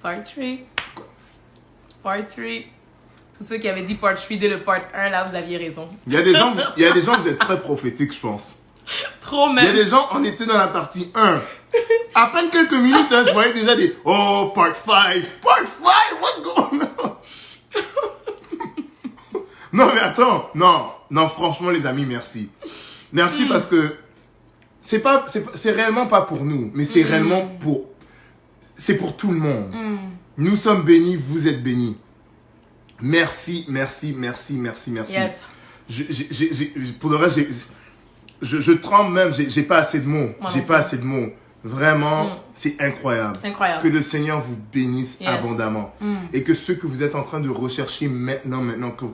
Part 3. Part 3. Tous ceux qui avaient dit part 3 dès le part 1, là, vous aviez raison. Il y a des gens, vous êtes très prophétiques, je pense. Trop Il y a même. des gens, on était dans la partie 1. À peine quelques minutes, hein, je voyais déjà des « Oh, part 5! Part 5! What's going on? » Non, mais attends. Non, franchement, les amis, merci. Merci parce que c'est réellement pas pour nous, mais c'est réellement pour... C'est pour tout le monde. Nous sommes bénis, vous êtes bénis. Merci. Yes. Pour le reste, je tremble même, j'ai pas assez de mots. Moi J'ai non pas plus. assez de mots. Vraiment, c'est incroyable. Incroyable. Que le Seigneur vous bénisse Yes. abondamment. Et que ce que vous êtes en train de rechercher maintenant, que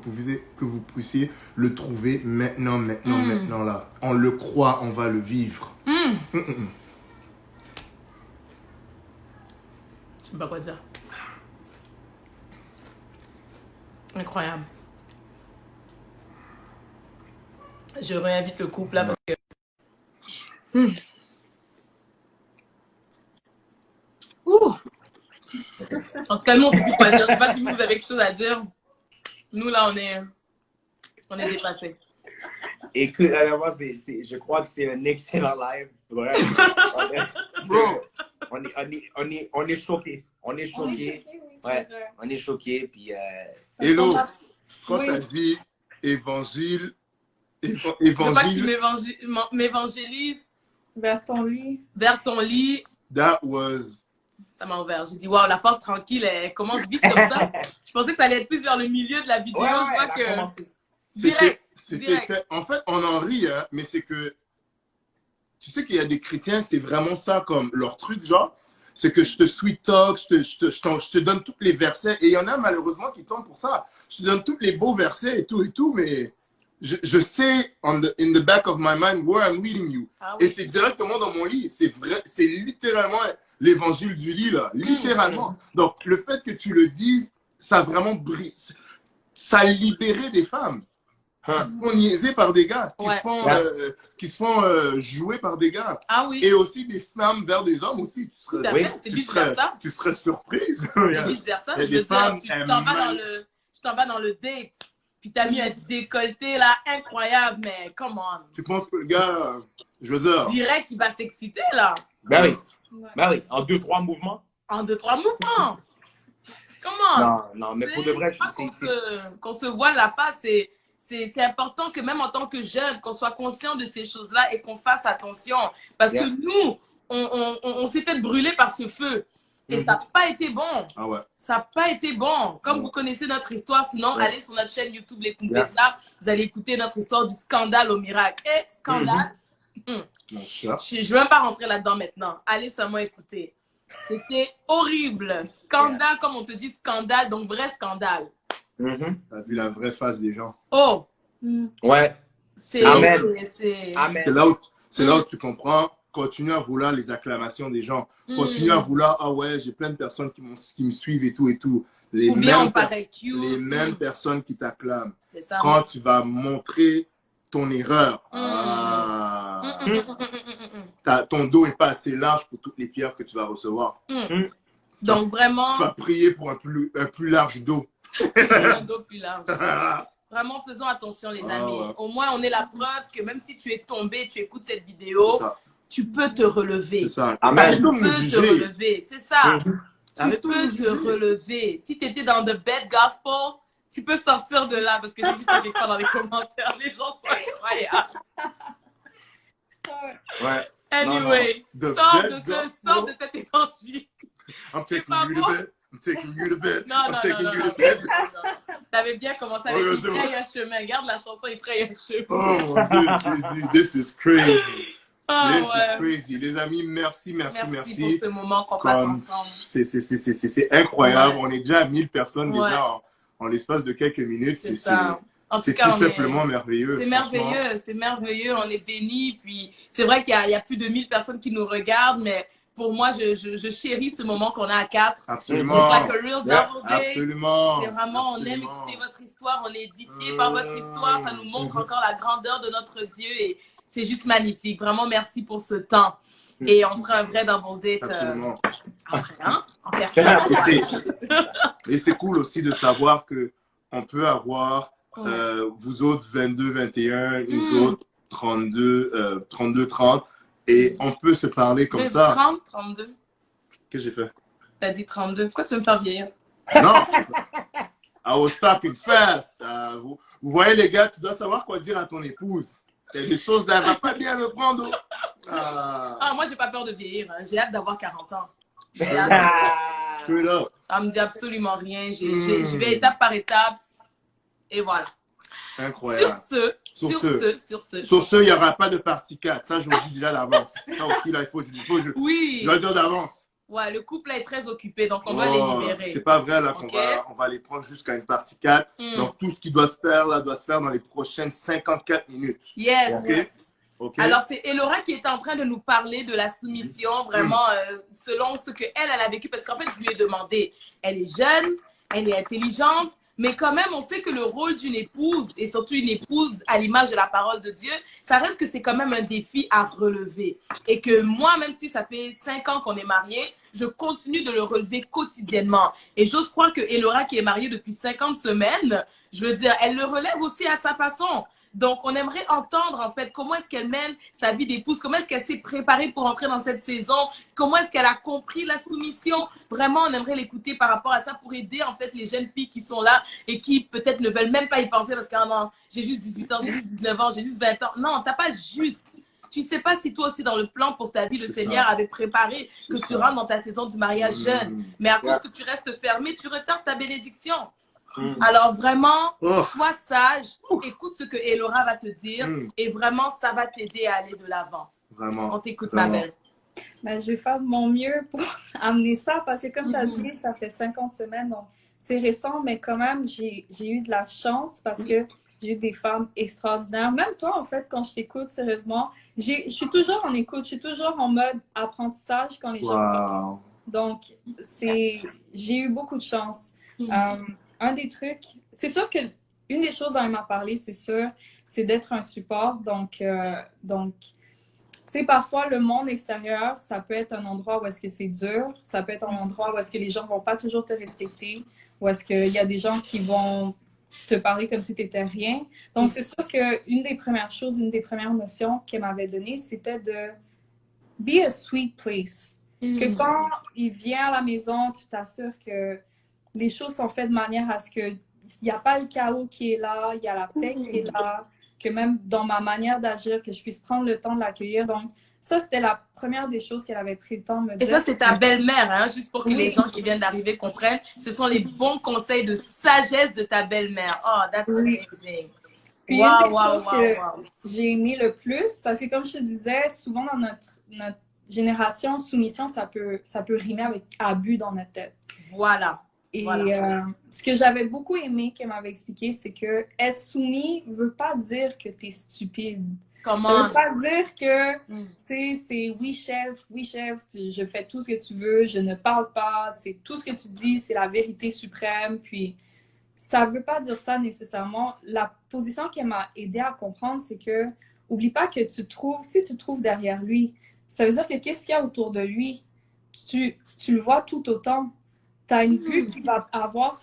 vous puissiez le trouver maintenant, là. On le croit, on va le vivre. Je sais pas quoi dire. Incroyable. Je réinvite le couple là parce que... Ouh. En tout cas, nous, on sait plus quoi dire. Je sais pas si vous avez quelque chose à dire. Nous, là, on est dépassés. Écoute, alors moi, je crois que c'est un excellent live. Vraiment. Bro. On est choqués. On est choqués. Ouais, on est choqués. Puis, Hello, quand Oui. tu as dit évangile, Je veux pas que tu évangile, m'évangélises Vers ton lit. vers ton lit. that was... Ça m'a ouvert. J'ai dit, waouh, la force tranquille, elle commence vite comme ça. Je pensais que ça allait être plus vers le milieu de la vidéo. ouais, Je vois elle a que... commencé. Direct. En fait, on en rit, hein, mais c'est que... Tu sais qu'il y a des chrétiens, c'est vraiment ça comme leur truc, genre. C'est que je te sweet talk, je te donne tous les versets. Et il y en a malheureusement qui tombent pour ça. Je te donne tous les beaux versets et tout, mais je sais, in the back of my mind, where I'm leading you. Ah oui. Et c'est directement dans mon lit. C'est vrai, c'est littéralement l'évangile du lit, là. Littéralement. Donc, le fait que tu le dises, ça a vraiment brise. Ça a libéré des femmes. Qui se font niaiser par des gars, qui se font jouer par des gars. Ah oui. Et aussi des femmes vers des hommes aussi. Tout à fait, c'est vice-versa. Tu serais surprise. C'est vice-versa. Il y a Je des veux femmes, dire, tu t'en vas dans le date, puis t'as mis un décolleté là, incroyable, mais come on. Tu penses que le gars, je veux dire, Direct, il va s'exciter là. Ben oui. Ouais. Ben oui. En 2-3 mouvements. En 2-3 mouvements. Comment? Non, mais pour de vrai, qu'on se voit la face, c'est important que même en tant que jeune, qu'on soit conscient de ces choses-là et qu'on fasse attention. Parce que nous, on s'est fait brûler par ce feu. Et ça n'a pas été bon. ah ouais. Ça n'a pas été bon. Comme vous connaissez notre histoire, sinon, allez sur notre chaîne YouTube Les Confesseurs. Vous allez écouter notre histoire du scandale au miracle. Et scandale, Mon chat. je ne veux même pas rentrer là-dedans maintenant. Allez seulement écouter. C'était horrible. Scandale, comme on te dit, scandale, donc vrai scandale. T'as vu la vraie face des gens. Oh, Ouais. c'est... Amen. c'est- Amen. C'est là où tu comprends. Continue à vouloir les acclamations des gens. Continue à vouloir, ah ouais, j'ai plein de personnes qui me suivent et tout. Les Ou bien on mêmes, paraît cute. les mêmes personnes qui t'acclament. C'est ça. Quand tu vas montrer ton erreur, ton dos n'est pas assez large pour toutes les pierres que tu vas recevoir. Donc vraiment, Tu vas prier pour un plus large dos. un dos plus large. Vraiment, faisons attention les amis. Ouais. Au moins, on est la preuve que même si tu es tombé, tu écoutes cette vidéo, C'est ça. tu peux te relever. C'est ça. Amen. Arrêtons de Tu nous peux te juger. relever. C'est ça. Tu Arrêtons de peux nous te juger. relever. Si tu étais dans the bad gospel, tu peux sortir de là. Parce que j'ai vu ça des fois dans les commentaires. Les gens sont incroyables. Ouais. Anyway, The sors bad de gospel. sors de cet évangile. I'm taking pas you to bon. bed. I'm taking you to bed. Non, I'm non, taking non, you non, to bed. T'avais bien commencé avec Oh, Il c'est bon. fraye un chemin. Regarde la chanson Il fraye un chemin. Oh mon Dieu, Jésus, this is crazy. Ah, This is ouais. crazy. Les amis, merci. Merci pour ce moment qu'on passe Comme ensemble. c'est incroyable. Ouais. On est déjà à 1000 personnes Ouais. déjà en l'espace de quelques minutes. C'est ça. En C'est tout cas, tout on est- simplement merveilleux. C'est franchement. merveilleux, c'est merveilleux, on est bénis. Puis c'est vrai qu'il y a plus de 1000 personnes qui nous regardent, mais pour moi, je chéris ce moment qu'on a à 4. Absolument. It's like a real double day. Absolument. C'est vraiment, on aime Absolument. écouter votre histoire, on est édifié par votre histoire, ça nous montre encore la grandeur de notre Dieu et c'est juste magnifique. Vraiment, merci pour ce temps. Et on fera un vrai double date Absolument. après, hein, en personne. Et c'est cool aussi de savoir que on peut avoir vous autres 22, 21, nous autres 32, 32, 30 et on peut se parler comme ça. 30, 32. Qu'est-ce que j'ai fait? T'as dit 32. Pourquoi tu veux me faire vieillir? Non! I was talking fast. Vous voyez les gars, tu dois savoir quoi dire à ton épouse. Il y a des choses là, elle va pas bien le prendre. Moi, j'ai pas peur de vieillir. Hein. J'ai hâte d'avoir 40 ans. Straight up. Ça me dit absolument rien. Je vais étape par étape. Et voilà. Incroyable. Sur ce, il n'y aura pas de partie 4. Ça, je vous dis déjà d'avance. Ça aussi, là, il faut oui. Je dois dire d'avance. Ouais, le couple là, est très occupé, donc on va les libérer. C'est pas vrai, là, qu'on va les prendre jusqu'à une partie 4. Donc, tout ce qui doit se faire, là, doit se faire dans les prochaines 54 minutes. Yes. Okay. Alors, c'est Elora qui était en train de nous parler de la soumission, vraiment, selon ce qu'elle a vécu. Parce qu'en fait, je lui ai demandé, elle est jeune, elle est intelligente, mais quand même, on sait que le rôle d'une épouse, et surtout une épouse à l'image de la parole de Dieu, ça reste que c'est quand même un défi à relever. Et que moi, même si ça fait 5 ans qu'on est mariés, je continue de le relever quotidiennement. Et j'ose croire que Elora, qui est mariée depuis 50 semaines, je veux dire, elle le relève aussi à sa façon. Donc, on aimerait entendre, en fait, comment est-ce qu'elle mène sa vie d'épouse, comment est-ce qu'elle s'est préparée pour entrer dans cette saison, comment est-ce qu'elle a compris la soumission. Vraiment, on aimerait l'écouter par rapport à ça pour aider, en fait, les jeunes filles qui sont là et qui, peut-être, ne veulent même pas y penser parce que, non, j'ai juste 18 ans, j'ai juste 19 ans, j'ai juste 20 ans. Non, t'as pas juste. Tu sais pas si toi aussi, dans le plan pour ta vie, le Seigneur avait préparé que tu rentres dans ta saison du mariage jeune. Mais à cause que tu restes fermé, tu retardes ta bénédiction. Alors vraiment, sois sage, écoute ce que Elora va te dire et vraiment, ça va t'aider à aller de l'avant. Vraiment. On t'écoute, ma belle. Ben, je vais faire de mon mieux pour amener ça parce que comme tu as dit, ça fait 50 semaines, donc c'est récent, mais quand même, j'ai eu de la chance parce que j'ai eu des femmes extraordinaires. Même toi, en fait, quand je t'écoute, sérieusement, je suis toujours en écoute, je suis toujours en mode apprentissage quand les gens parlent. Donc, j'ai eu beaucoup de chance. Un des trucs, c'est sûr que une des choses dont elle m'a parlé, c'est sûr, c'est d'être un support. Donc, tu sais, parfois, le monde extérieur, ça peut être un endroit où est-ce que c'est dur, ça peut être un endroit où est-ce que les gens vont pas toujours te respecter, où est-ce qu'il y a des gens qui vont te parler comme si tu n'étais rien. Donc, c'est sûr qu'une des premières choses, une des premières notions qu'elle m'avait données, c'était de be a sweet place. Que quand il vient à la maison, tu t'assures que les choses sont faites de manière à ce qu'il n'y a pas le chaos qui est là, il y a la paix qui est là, que même dans ma manière d'agir, que je puisse prendre le temps de l'accueillir. Donc, ça, c'était la première des choses qu'elle avait pris le temps de me dire. Et ça, c'est ta belle-mère, hein, juste pour que les gens qui viennent d'arriver comprennent. Ce sont les bons conseils de sagesse de ta belle-mère. Oh, that's amazing. Puis, wow. J'ai aimé le plus, parce que comme je te disais, souvent dans notre génération, soumission, ça peut rimer avec abus dans notre tête. Voilà. Et ce que j'avais beaucoup aimé qu'elle m'avait expliqué, c'est que être soumis ne veut pas dire que tu es stupide. Comment? Ça ne veut pas dire que, tu sais, c'est oui chef, je fais tout ce que tu veux, je ne parle pas, c'est tout ce que tu dis, c'est la vérité suprême. Puis, ça ne veut pas dire ça nécessairement. La position qu'elle m'a aidé à comprendre, c'est que, oublie pas que si tu te trouves derrière lui, ça veut dire que qu'est-ce qu'il y a autour de lui, tu le vois tout autant. Tu as une vue qu'il va avoir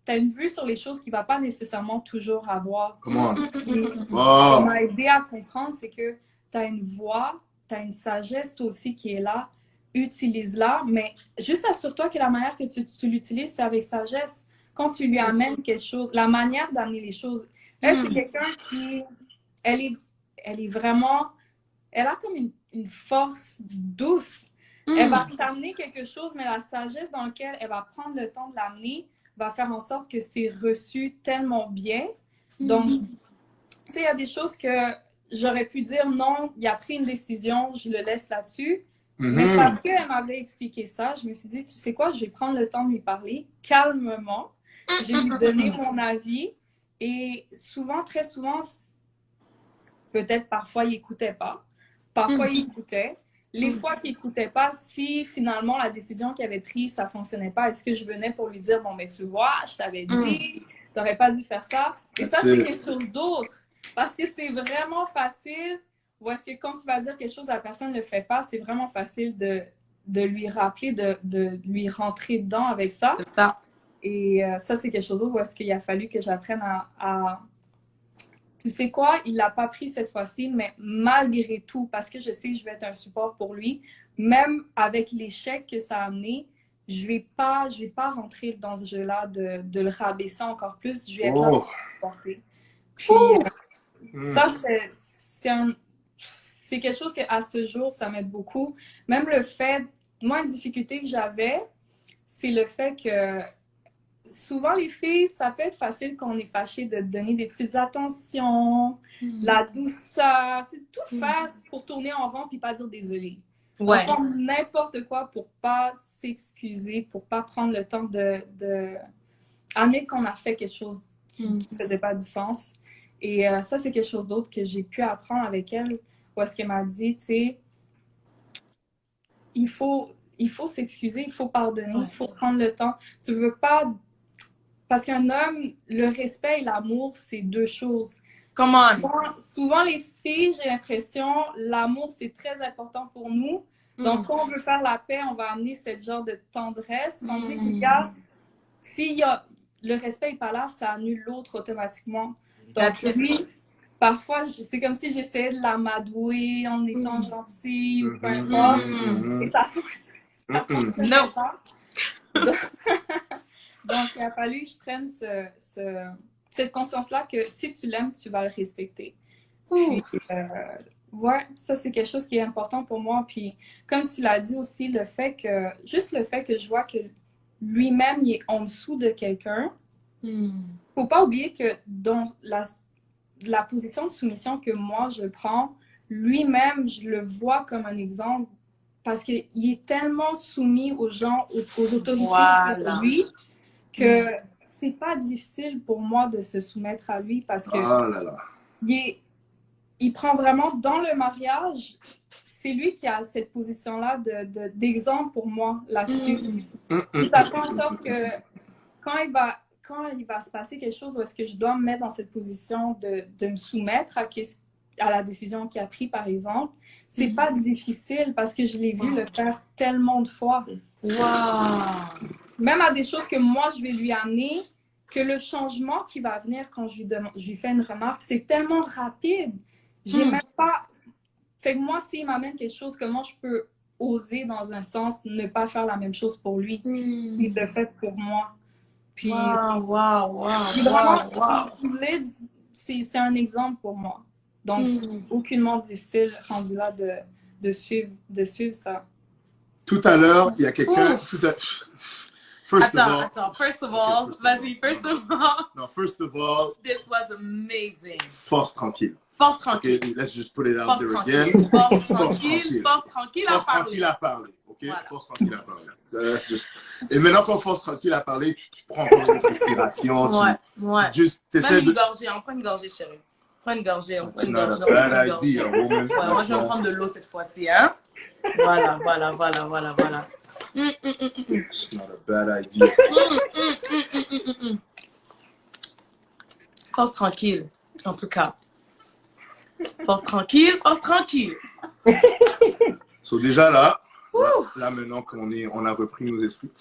t'as une vue sur les choses qu'il ne va pas nécessairement toujours avoir. Comment? Ce qui m'a aidé à comprendre, c'est que tu as une voix, tu as une sagesse toi aussi qui est là. Utilise-la, mais juste assure-toi que la manière que tu l'utilises, c'est avec sagesse. Quand tu lui amènes quelque chose, la manière d'amener les choses. Elle, c'est quelqu'un qui... Elle est vraiment... Elle a comme une force douce. Elle va t'amener quelque chose, mais la sagesse dans laquelle elle va prendre le temps de l'amener va faire en sorte que c'est reçu tellement bien. Donc, tu sais, il y a des choses que j'aurais pu dire non, il a pris une décision, je le laisse là-dessus. Mais parce qu'elle m'avait expliqué ça, je me suis dit, tu sais quoi, je vais prendre le temps de lui parler calmement. Je vais lui donner mon avis. Et souvent, très souvent, peut-être parfois, il n'écoutait pas. Parfois, il écoutait. Les fois qu'il n'écoutait pas, si finalement la décision qu'il avait prise, ça ne fonctionnait pas, est-ce que je venais pour lui dire, bon, mais tu vois, je t'avais dit, tu n'aurais pas dû faire ça. Et ça, c'est quelque chose d'autre. Parce que c'est vraiment facile, ou est-ce que quand tu vas dire quelque chose, la personne ne le fait pas, c'est vraiment facile de lui rappeler, de lui rentrer dedans avec ça. C'est ça. Et ça, c'est quelque chose où est-ce qu'il a fallu que j'apprenne à... Tu sais quoi? Il l'a pas pris cette fois-ci, mais malgré tout, parce que je sais que je vais être un support pour lui, même avec l'échec que ça a amené, je vais pas rentrer dans ce jeu-là de le rabaisser encore plus. Je vais être là pour le supporter. Puis, ça, c'est quelque chose qu'à ce jour, ça m'aide beaucoup. Même le fait, moi, une difficulté que j'avais, c'est le fait que souvent, les filles, ça peut être facile quand on est fâché de donner des petites attentions, de la douceur, c'est tout faire pour tourner en rond puis pas dire désolé. Ouais. On fait n'importe quoi pour pas s'excuser, pour pas prendre le temps de admettre qu'on a fait quelque chose qui ne faisait pas du sens. Et ça, c'est quelque chose d'autre que j'ai pu apprendre avec elle, où est-ce qu'elle m'a dit, tu sais, il faut s'excuser, il faut pardonner, il faut prendre le temps. Tu veux pas... Parce qu'un homme, le respect et l'amour, c'est deux choses. Come on. Souvent, les filles, j'ai l'impression, l'amour, c'est très important pour nous. Donc, quand on veut faire la paix, on va amener ce genre de tendresse. On dit, regarde, s'il y a le respect n'est pas là, ça annule l'autre automatiquement. Donc, lui, parfois, c'est comme si j'essayais de l'amadouer en étant gentille ou peu importe. Et ça fonctionne pas. Donc, il a fallu que je prenne cette conscience-là que si tu l'aimes, tu vas le respecter. Puis, ouais, ça, c'est quelque chose qui est important pour moi. Puis, comme tu l'as dit aussi, juste le fait que je vois que lui-même, il est en dessous de quelqu'un. Faut pas oublier que dans la position de soumission que moi, je prends, lui-même, je le vois comme un exemple parce qu'il est tellement soumis aux gens, aux autorités de lui, que c'est pas difficile pour moi de se soumettre à lui parce que il prend vraiment dans le mariage, c'est lui qui a cette position-là d'exemple pour moi là-dessus. Ça fait en sorte que quand il va se passer quelque chose où est-ce que je dois me mettre dans cette position de me soumettre à la décision qu'il a prise, par exemple, c'est pas difficile parce que je l'ai vu le faire tellement de fois. Wow! Même à des choses que moi, je vais lui amener, que le changement qui va venir quand je lui fais une remarque, c'est tellement rapide. J'ai même pas... Fait que moi, s'il m'amène quelque chose, comment je peux oser, dans un sens, ne pas faire la même chose pour lui? Il le fait pour moi. Puis, c'est un exemple pour moi. Donc, c'est aucunement difficile, rendu là, de suivre ça. Tout à l'heure, il y a quelqu'un... First of all, vas-y, first of all, this was amazing. Force tranquille. Force tranquille. Okay, let's just put it out there again. Force tranquille à parler. Ok, voilà. Force tranquille à parler. Et maintenant qu'on force tranquille à parler, tu prends encore une respiration. Juste, même une gorgée, on prend une gorgée, chérie. Prends une gorgée, on prend une gorgée. Moi, je vais prendre de l'eau cette fois-ci, hein. Voilà. It's not a bad idea. Force tranquille, en tout cas. Force tranquille. So déjà là maintenant qu'on a repris nos esprits,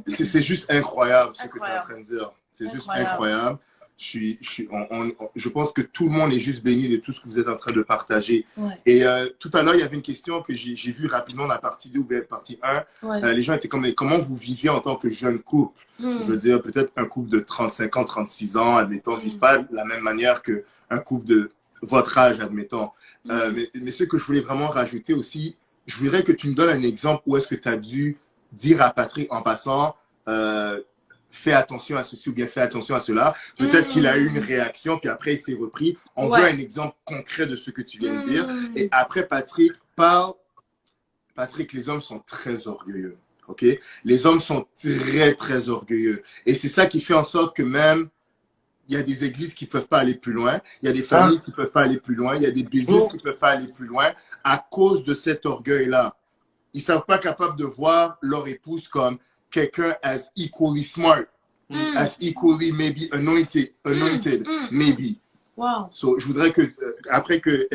c'est juste incroyable ce que tu es en train de dire. C'est juste incroyable. Je pense que tout le monde est juste béni de tout ce que vous êtes en train de partager. Et tout à l'heure, il y avait une question que j'ai vue rapidement dans la partie 2 ou bien partie 1. Les gens étaient comme, mais comment vous viviez en tant que jeune couple? Je veux dire, peut-être un couple de 35 ans, 36 ans, admettons, ne vivent pas de la même manière qu'un couple de votre âge, admettons. Mais ce que je voulais vraiment rajouter aussi, je voudrais que tu me donnes un exemple où est-ce que tu as dû dire à Patrick en passant fais attention à ceci ou bien fais attention à cela. Peut-être qu'il a eu une réaction, puis après il s'est repris. On veut un exemple concret de ce que tu viens de dire. Et après, Patrick parle. Patrick, les hommes sont très orgueilleux. Ok? Les hommes sont très, très orgueilleux. Et c'est ça qui fait en sorte que même il y a des églises qui ne peuvent pas aller plus loin. Il y a des familles qui ne peuvent pas aller plus loin. Il y a des business qui ne peuvent pas aller plus loin à cause de cet orgueil-là. Ils ne sont pas capables de voir leur épouse comme quelqu'un as equally smart, as equally maybe anointed, maybe. Wow. So, je voudrais que, après que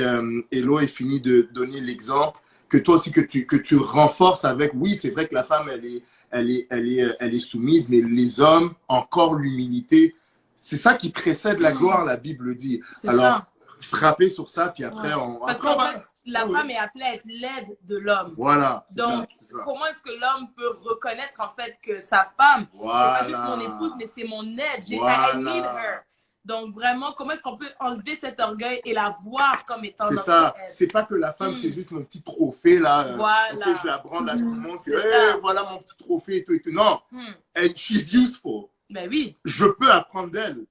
Elo ait fini de donner l'exemple, que toi aussi, que tu renforces avec, oui, c'est vrai que la femme, elle est soumise, mais les hommes, encore l'humilité. C'est ça qui précède la gloire, la Bible dit. Alors, frapper sur ça, puis après, Parce qu'en fait, la femme est appelée à être l'aide de l'homme. Voilà. Donc, comment est-ce que l'homme peut reconnaître en fait que sa femme, c'est pas juste mon épouse, mais c'est mon aide. I need her. Donc, vraiment, comment est-ce qu'on peut enlever cet orgueil et la voir comme étant c'est notre ça. aide? C'est pas que la femme, c'est juste mon petit trophée, là. Voilà. Je la brande à tout le monde. Hey, voilà mon petit trophée et tout et tout. Non. And she's useful. Ben oui. Je peux apprendre d'elle.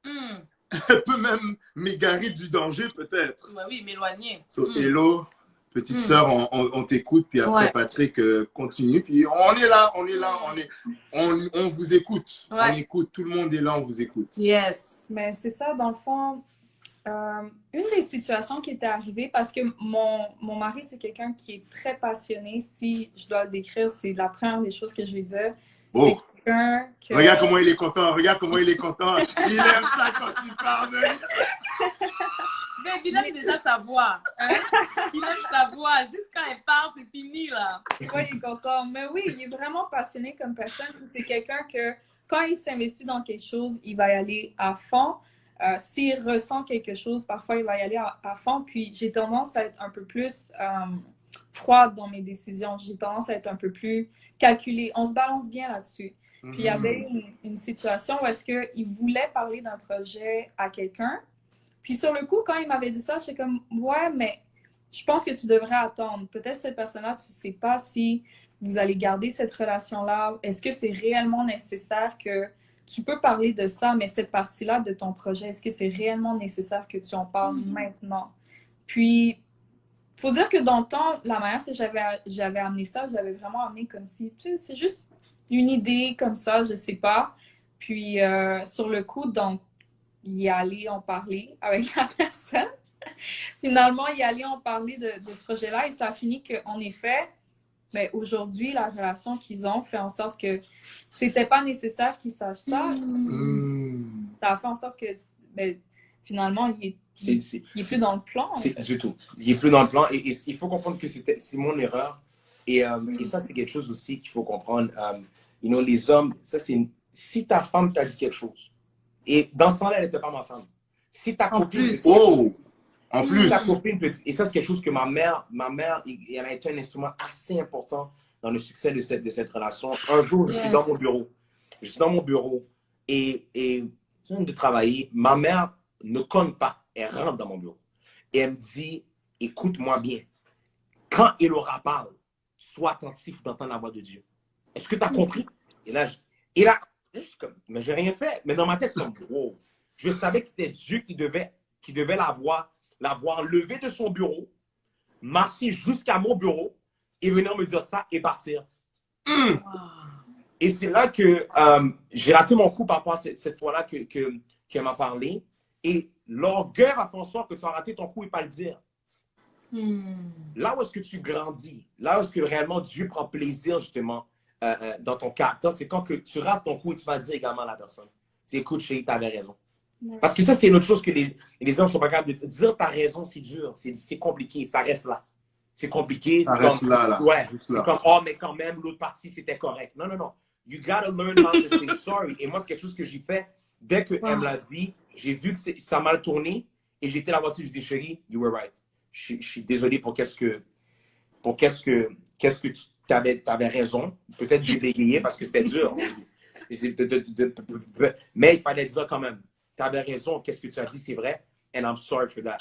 Elle peut même m'égarer du danger, peut-être. Ben oui, m'éloigner. So, hello, petite sœur, on t'écoute. Puis après, Patrick continue. Puis on est là, on vous écoute. On écoute, tout le monde est là, on vous écoute. Yes. Mais c'est ça, dans le fond, une des situations qui était arrivée, parce que mon mari, c'est quelqu'un qui est très passionné. Si je dois le décrire, c'est la première des choses que je vais dire. Oh. Que... Regarde comment il est content, regarde comment il est content. Il aime ça quand il parle. Mais il aime déjà sa voix. Hein? Il aime sa voix. Juste quand elle parle, c'est fini, là. Oui, il est content. Mais oui, il est vraiment passionné comme personne. C'est quelqu'un que, quand il s'investit dans quelque chose, il va y aller à fond. S'il ressent quelque chose, parfois, il va y aller à fond. Puis, j'ai tendance à être un peu plus froide dans mes décisions. J'ai tendance à être un peu plus calculée. On se balance bien là-dessus. Puis il y avait une situation où est-ce qu'il voulait parler d'un projet à quelqu'un. Puis sur le coup, quand il m'avait dit ça, j'étais comme, ouais, mais je pense que tu devrais attendre. Peut-être cette personne-là, tu ne sais pas si vous allez garder cette relation-là. Est-ce que c'est réellement nécessaire que tu peux parler de ça, mais cette partie-là de ton projet, est-ce que c'est réellement nécessaire que tu en parles maintenant? Puis, il faut dire que dans le temps, la manière que j'avais amené ça, je l'avais vraiment amené comme si, tu sais, c'est juste une idée comme ça, je sais pas. Puis, sur le coup, donc, y aller en parler avec la personne. Finalement, y aller en parler de ce projet-là et ça a fini qu'en effet, ben, aujourd'hui, la relation qu'ils ont fait en sorte que c'était pas nécessaire qu'ils sachent ça. Ça a fait en sorte que, ben, finalement, il est plus dans le plan. Du tout. Il est plus dans le plan et il faut comprendre que c'est mon erreur. Et ça, c'est quelque chose aussi qu'il faut comprendre. Les hommes, ça, si ta femme t'a dit quelque chose, et dans ce temps-là, elle n'était pas ma femme. Si ta copine... En plus. Ta copine peut dire, et ça, c'est quelque chose que ma mère, elle a été un instrument assez important dans le succès de cette relation. Un jour, je suis dans mon bureau. Je suis dans mon bureau et je viens de travailler. Ma mère ne cogne pas. Elle rentre dans mon bureau. Et elle me dit, écoute-moi bien. Quand Elora parle, sois attentif d'entendre la voix de Dieu. Est-ce que tu as compris? Et là, je suis comme, mais j'ai rien fait. Mais dans ma tête, c'est comme, wow. Je savais que c'était Dieu qui devait l'avoir levé de son bureau, marcher jusqu'à mon bureau et venir me dire ça et partir. Et c'est là que j'ai raté mon coup par rapport à cette fois-là qu'elle m'a parlé. Et l'orgueil va faire en sorte que tu as raté ton coup et pas le dire. Là où est-ce que tu grandis, là où est-ce que réellement Dieu prend plaisir justement dans ton caractère, c'est quand que tu rates ton coup et tu vas dire également à la personne. Écoute, chérie, tu avais raison. Parce que ça, c'est une autre chose que les hommes ne sont pas capables de dire. Dire t'as raison, c'est dur, c'est compliqué, ça reste là. C'est compliqué. Ça reste là. Ouais, c'est comme, oh, mais quand même, l'autre partie, c'était correct. Non, non, non. You gotta learn how to say sorry. Et moi, c'est quelque chose que j'ai fait. Dès qu'elle me l'a dit, j'ai vu que ça a mal tourné et j'étais dans la voiture, je dis, chérie, you were right. Je suis désolé pour qu'est-ce que tu avais raison. Peut-être que j'ai bégayé parce que c'était dur. Mais il fallait dire quand même. Tu avais raison, qu'est-ce que tu as dit, c'est vrai. And I'm sorry for that.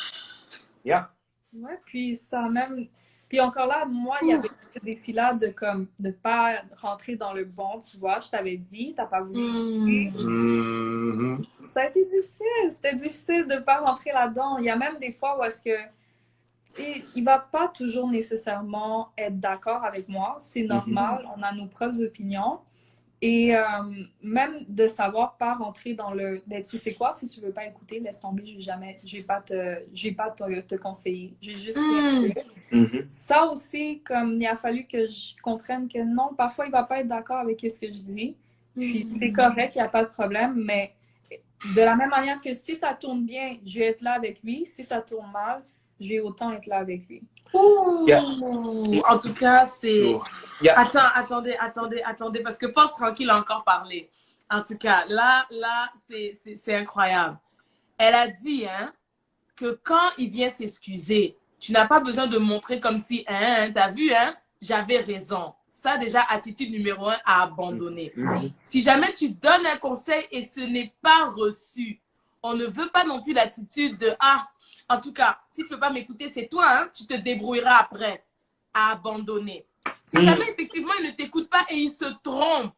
Yeah. Ouais, puis ça même. Puis encore là, moi, il y avait ce défi-là de ne pas rentrer dans le bon, tu vois. Je t'avais dit, tu n'as pas voulu. Ça a été difficile. C'était difficile de ne pas rentrer là-dedans. Il y a même des fois où est-ce que il va pas toujours nécessairement être d'accord avec moi. C'est normal. On a nos propres opinions. Et même de savoir pas rentrer dans le... Ben, tu sais quoi, si tu veux pas écouter, laisse tomber, je vais pas te conseiller. Je vais juste... Ça aussi, comme il a fallu que je comprenne que non, parfois il va pas être d'accord avec ce que je dis. Puis c'est correct, il n'y a pas de problème, mais de la même manière que si ça tourne bien, je vais être là avec lui. Si ça tourne mal, je vais autant être là avec lui. Ouh. Yeah. En tout cas, c'est... Oh. Yeah. Attendez, parce que Force Tranquille a encore parlé. En tout cas, là, c'est incroyable. Elle a dit, hein, que quand il vient s'excuser, tu n'as pas besoin de montrer comme si, hein, t'as vu, hein, j'avais raison. Ça, déjà, attitude numéro 1 à abandonner. Si jamais tu donnes un conseil et ce n'est pas reçu, on ne veut pas non plus l'attitude de, ah, en tout cas, si tu ne veux pas m'écouter, c'est toi, hein, tu te débrouilleras après. À abandonner. Si jamais, effectivement, il ne t'écoute pas et il se trompe,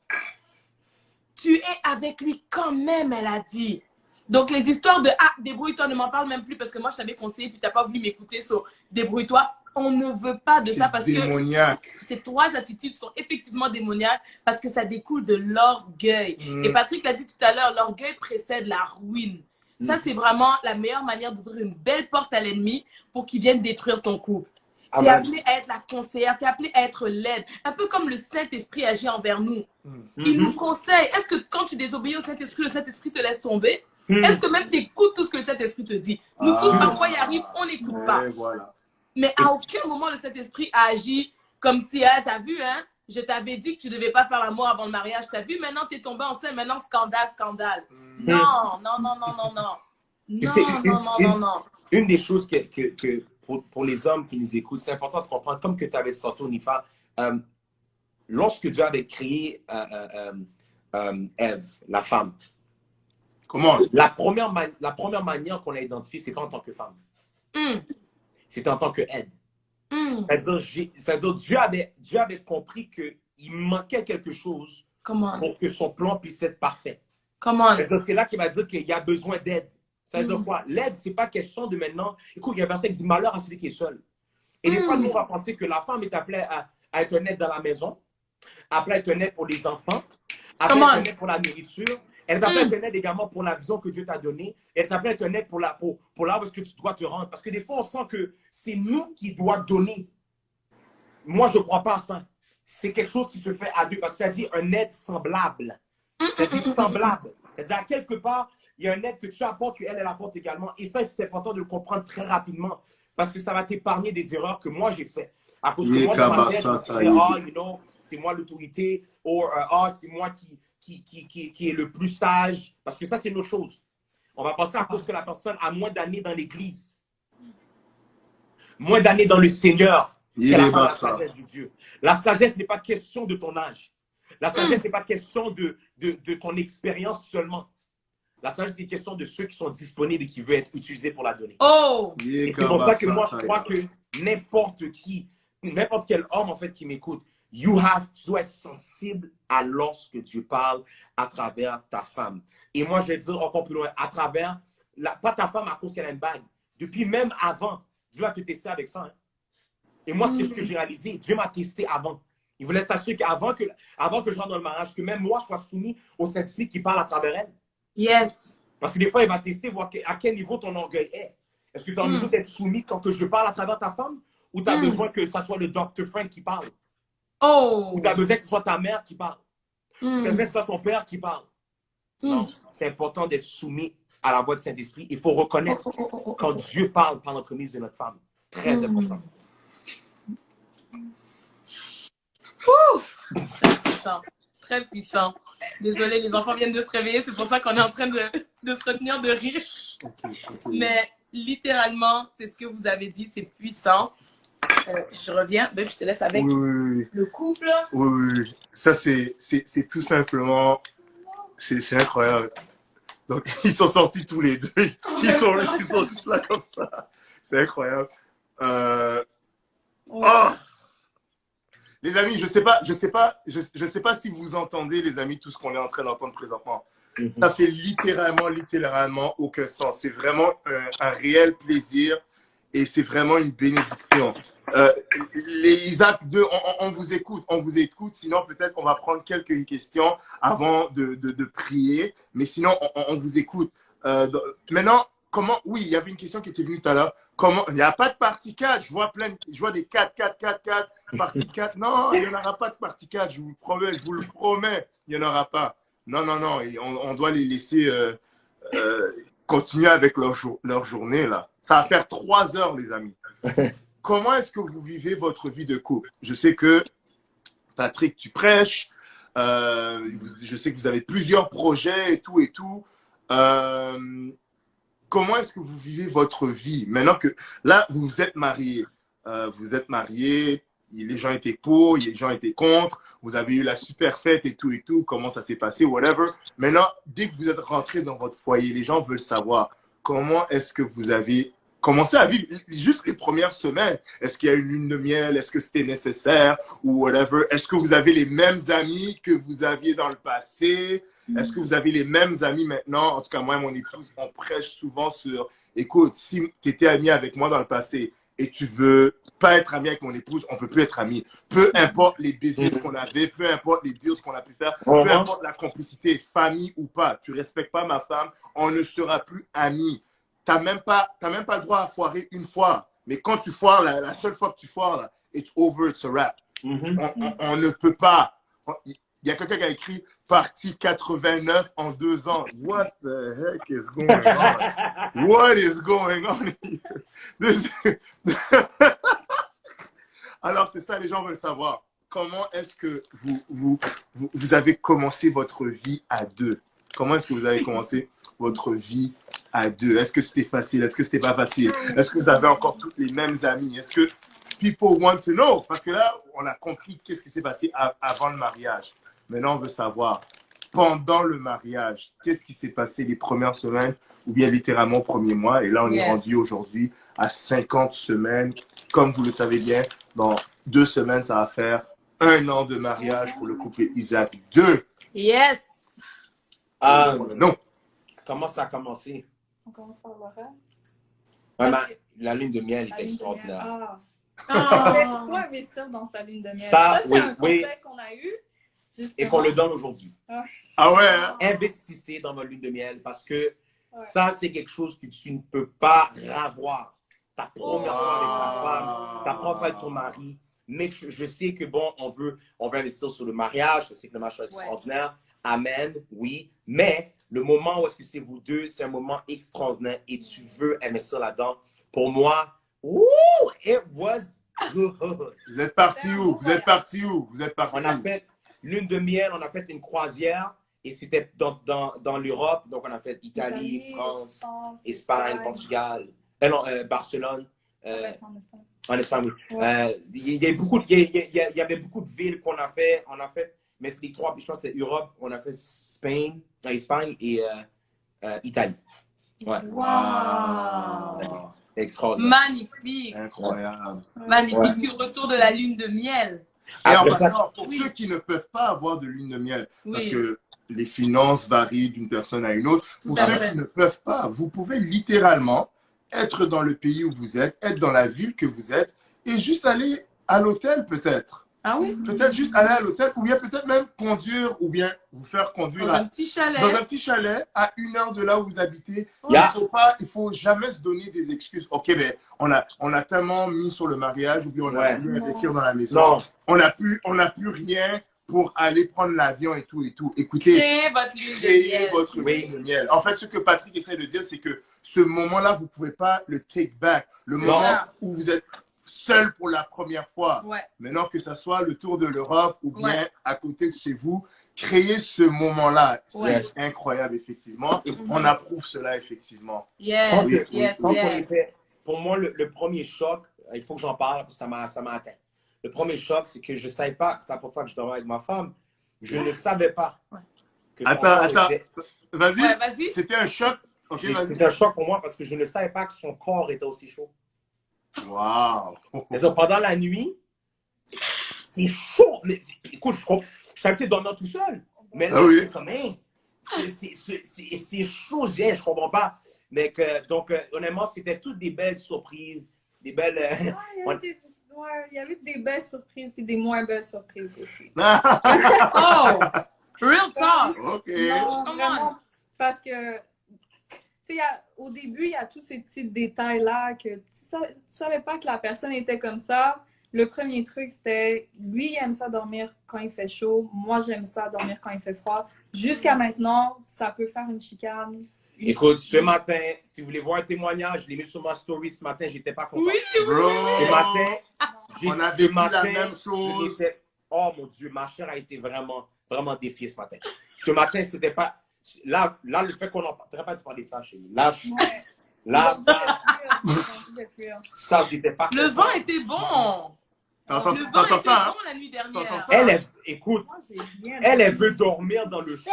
tu es avec lui quand même, elle a dit. Donc, les histoires de « Ah, débrouille-toi, ne m'en parle même plus parce que moi, je t'avais conseillé puis tu n'as pas voulu m'écouter, so, débrouille-toi », on ne veut pas de ça parce démoniaque. que ces 3 attitudes sont effectivement démoniaques parce que ça découle de l'orgueil. Et Patrick l'a dit tout à l'heure, l'orgueil précède la ruine. Ça, c'est vraiment la meilleure manière d'ouvrir une belle porte à l'ennemi pour qu'il vienne détruire ton couple. Tu es appelé à être la conseillère, tu es appelé à être l'aide. Un peu comme le Saint-Esprit agit envers nous. Il nous conseille. Est-ce que quand tu désobéis au Saint-Esprit, le Saint-Esprit te laisse tomber? Est-ce que même tu écoutes tout ce que le Saint-Esprit te dit? Nous tous, parfois, il arrive, on n'écoute pas. Voilà. Mais à aucun moment, le Saint-Esprit a agi comme si, ah, t'as vu, hein? Je t'avais dit que tu ne devais pas faire l'amour avant le mariage. T'as vu, maintenant, tu es tombé enceinte. Maintenant, scandale. Non. Non. Une des choses que pour les hommes qui nous écoutent, c'est important de comprendre, comme que tu avais dit tantôt, Nifa, lorsque Dieu avait créé Ève, la femme, Comment? la première manière qu'on a identifiée, c'est pas en tant que femme. C'était en tant que aide. C'est-à-dire Dieu avait compris qu'il manquait quelque chose pour que son plan puisse être parfait. C'est là qu'il va dire qu'il y a besoin d'aide. Ça veut dire quoi? L'aide, c'est pas question de maintenant. Écoute, il y a un verset qui dit malheur à celui qui est seul. Et des fois, nous, on va penser que la femme est appelée à être un aide dans la maison, appelée à être un aide pour les enfants, appelée à être un aide pour la nourriture. Elle est appelée à être un aide également pour la vision que Dieu t'a donnée. Elle est appelée à être un aide pour là où est-ce que tu dois te rendre. Parce que des fois, on sent que c'est nous qui doit donner. Moi, je ne crois pas à ça. C'est quelque chose qui se fait à deux. Parce que ça dit un aide semblable. Ça dit semblable. C'est-à-dire, quelque part, il y a un aide que tu apportes, qu'elle apporte également. Et ça, c'est important de le comprendre très rapidement. Parce que ça va t'épargner des erreurs que moi, j'ai faites. À cause que moi, dans ma tête, je me disais, c'est moi l'autorité. Ou, c'est moi qui est le plus sage. Parce que ça, c'est une autre chose. On va penser à cause que la personne a moins d'années dans l'Église. Moins d'années dans le Seigneur. Qu'elle a la sagesse de Dieu. La sagesse n'est pas question de ton âge. La sagesse n'est pas question de ton expérience seulement. La sagesse est question de ceux qui sont disponibles et qui veulent être utilisés pour la donner. Et c'est pour ça que moi, je crois que n'importe quel homme en fait qui m'écoute, tu dois être sensible à lorsque Dieu parle à travers ta femme. Et moi, je vais dire encore plus loin, à travers, pas ta femme à cause qu'elle a une bague. Depuis même avant, Dieu va te tester avec ça. Hein. Et moi, c'est ce que j'ai réalisé. Dieu m'a testé avant. Il voulait s'assurer qu'avant que je rentre dans le mariage, que même moi, je sois soumis au Saint-Esprit qui parle à travers elle. Yes. Parce que des fois, il va tester, voir à quel niveau ton orgueil est. Est-ce que tu as besoin d'être soumis quand que je parle à travers ta femme? Ou tu as besoin que ce soit le Dr. Frank qui parle? Ou tu as besoin que ce soit ta mère qui parle? Ou tu as besoin que ce soit ton père qui parle? Non, c'est important d'être soumis à la voix du Saint-Esprit. Il faut reconnaître quand Dieu parle par l'entremise de notre femme. Très important. Très puissant. Très puissant. Désolée, les enfants viennent de se réveiller. C'est pour ça qu'on est en train de se retenir de rire. Mais littéralement, c'est ce que vous avez dit. C'est puissant. Je reviens. Ben, je te laisse avec le couple. Oui. Ça, c'est tout simplement... C'est incroyable. Donc, ils sont sortis tous les deux. Ils sont juste là comme ça. C'est incroyable. Les amis, je sais pas si vous entendez, les amis, tout ce qu'on est en train d'entendre présentement. Ça fait littéralement aucun sens. C'est vraiment un réel plaisir et c'est vraiment une bénédiction. Les Isaac 2, on vous écoute. Sinon, peut-être qu'on va prendre quelques questions avant de prier. Mais sinon, on vous écoute. Maintenant, oui, il y avait une question qui était venue tout à l'heure. Il n'y a pas de partie 4. Je vois des 4, partie 4. Non, il n'y en aura pas de partie 4. Je vous le promets, il n'y en aura pas. Non. Et on doit les laisser continuer avec leur journée, là. Ça va faire 3 heures, les amis. comment est-ce que vous vivez votre vie de couple? Je sais que, Patrick, tu prêches. Je sais que vous avez plusieurs projets et tout et tout. Comment est-ce que vous vivez votre vie? Maintenant que là, vous êtes mariés. Vous êtes mariés. Les gens étaient pour, les gens étaient contre. Vous avez eu la super fête et tout et tout. Comment ça s'est passé, whatever. Maintenant, dès que vous êtes rentrés dans votre foyer, les gens veulent savoir comment est-ce que vous avez commencé à vivre juste les premières semaines. Est-ce qu'il y a eu une lune de miel? Est-ce que c'était nécessaire ou whatever? Est-ce que vous avez les mêmes amis que vous aviez dans le passé? Est-ce que vous avez les mêmes amis maintenant? En tout cas, moi et mon épouse, on prêche souvent sur, écoute, si tu étais ami avec moi dans le passé et tu veux pas être ami avec mon épouse, on peut plus être amis. Peu importe les business qu'on avait, peu importe les deals qu'on a pu faire, peu importe la complicité, famille ou pas, tu respectes pas ma femme, on ne sera plus amis. T'as même pas le droit à foirer une fois. Mais quand tu foires, la seule fois que tu foires, là, it's over, it's a wrap. On ne peut pas. Il y a quelqu'un qui a écrit partie 89 en 2 ans. What the heck is going on? What is going on? Alors, c'est ça, les gens veulent savoir. Comment est-ce que vous avez commencé votre vie à deux? Comment est-ce que vous avez commencé votre vie à deux? Est-ce que c'était facile? Est-ce que c'était pas facile? Est-ce que vous avez encore toutes les mêmes amis? Est-ce que people want to know? Parce que là, on a compris qu'est-ce qui s'est passé avant le mariage. Maintenant, on veut savoir, pendant le mariage, qu'est-ce qui s'est passé les premières semaines ou bien littéralement au premier mois? Et là, on est rendu aujourd'hui à 50 semaines. Comme vous le savez bien, dans 2 semaines, ça va faire 1 an de mariage pour le couple Isaac 2. Yes! Non. Comment ça a commencé? On commence par Laura. La lune de miel est extraordinaire. Il faut investir dans sa lune de miel. Ça, c'est un conseil qu'on a eu. Justement. Et qu'on le donne aujourd'hui. Ah ouais? Hein? Investissez dans votre lune de miel parce que ça, c'est quelque chose que tu ne peux pas ravoir. Ta première fois avec ta femme, ta première fois avec ton mari. Mais je sais que bon, on veut investir sur le mariage. Je sais que le mariage est extraordinaire. Amen, oui. Mais le moment où est-ce que c'est vous deux, c'est un moment extraordinaire et tu veux investir là-dedans. Pour moi, it was good. Vous êtes parti où? Vous êtes parti où? Vous êtes parti On a fait lune de miel, on a fait une croisière et c'était dans l'Europe. Donc, on a fait Italie, France, Espagne, Portugal, Barcelone. En Espagne, oui. Il y avait beaucoup de villes qu'on a fait. Mais c'est les 3, je pense que c'est Europe. On a fait Espagne et Italie. Ouais. Wow! Extraordinaire. Magnifique! Incroyable. Magnifique. Puis retour de la lune de miel. Et en passant, pour ceux qui ne peuvent pas avoir de lune de miel, parce que les finances varient d'une personne à une autre, pour ceux qui ne peuvent pas, vous pouvez littéralement être dans le pays où vous êtes, être dans la ville que vous êtes, et juste aller à l'hôtel peut-être. Ah oui? Peut-être juste aller à l'hôtel, ou bien peut-être même conduire, ou bien vous faire conduire dans un petit chalet. Dans un petit chalet, à 1 heure de là où vous habitez. Il faut jamais se donner des excuses. Ok, ben, on a tellement mis sur le mariage, ou bien on a voulu investir dans la maison. Non. On n'a plus rien pour aller prendre l'avion et tout et tout. Écoutez, créez votre lune de miel. En fait, ce que Patrick essaie de dire, c'est que ce moment-là, vous ne pouvez pas le take back. Le moment où vous êtes seul pour la première fois. Maintenant, que ce soit le tour de l'Europe ou bien à côté de chez vous, créer ce moment-là. C'est incroyable, effectivement. On approuve cela, effectivement. Pour moi, le premier choc, il faut que j'en parle parce que ça m'a atteint. Le premier choc, c'est que je ne savais pas, c'est la première fois que je dormais avec ma femme, je ne savais pas. Attends. Vas-y. C'était un choc. C'était un choc pour moi parce que je ne savais pas que son corps était aussi chaud. Wow! Mais pendant la nuit, c'est chaud. Mais, écoute, je suis habitué de dormir tout seul. Mais là, c'est comme, c'est chaud, je comprends pas. Mais donc, honnêtement, c'était toutes des belles surprises. Des belles. Il y avait des belles surprises et des moins belles surprises aussi. Oh! Real talk! OK. Non, vraiment, parce que, tu sais, au début, il y a tous ces petits détails-là que tu savais pas que la personne était comme ça. Le premier truc, c'était, lui, il aime ça dormir quand il fait chaud. Moi, j'aime ça dormir quand il fait froid. Jusqu'à maintenant, ça peut faire une chicane. Écoute, ce matin, si vous voulez voir un témoignage, je l'ai mis sur ma story ce matin, j'étais pas content. Oui, Bro, Ce matin, on a vécu la même chose. Oh mon Dieu, ma chair a été vraiment, vraiment défiée ce matin. Ce matin, c'était pas... Là, le fait qu'on n'en parlerait pas de parler de ça chez nous. Là, ça, j'étais pas le content. vent était bon. T'entends Le vent était ça, hein? bon la nuit T'entends dernière. ça? Écoute, elle veut dormir dans le chaud,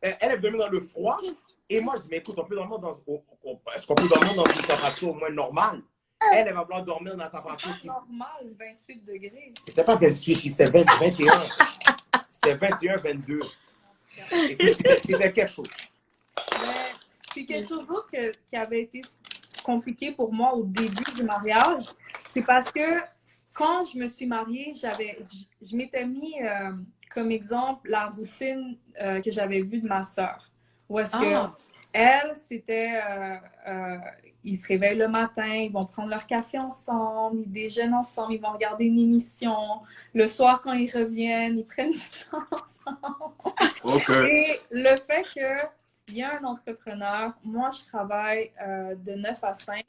elle veut dormir dans le froid. Et moi, je dis, mais écoute, est-ce qu'on peut dormir dans une température au moins normale? Elle va vouloir dormir dans la température qui... Normal, 28 degrés. C'était pas 28, c'était 21. C'était 21, 22. Écoute, c'était quelque chose. Mais puis quelque chose d'autre qui avait été compliqué pour moi au début du mariage, c'est parce que quand je me suis mariée, je m'étais mis comme exemple la routine que j'avais vue de ma sœur. Où est-ce que elle, c'était, ils se réveillent le matin, ils vont prendre leur café ensemble, ils déjeunent ensemble, ils vont regarder une émission. Le soir, quand ils reviennent, ils prennent du temps ensemble. Okay. Et le fait qu'il y a un entrepreneur, moi, je travaille de 9 à 5,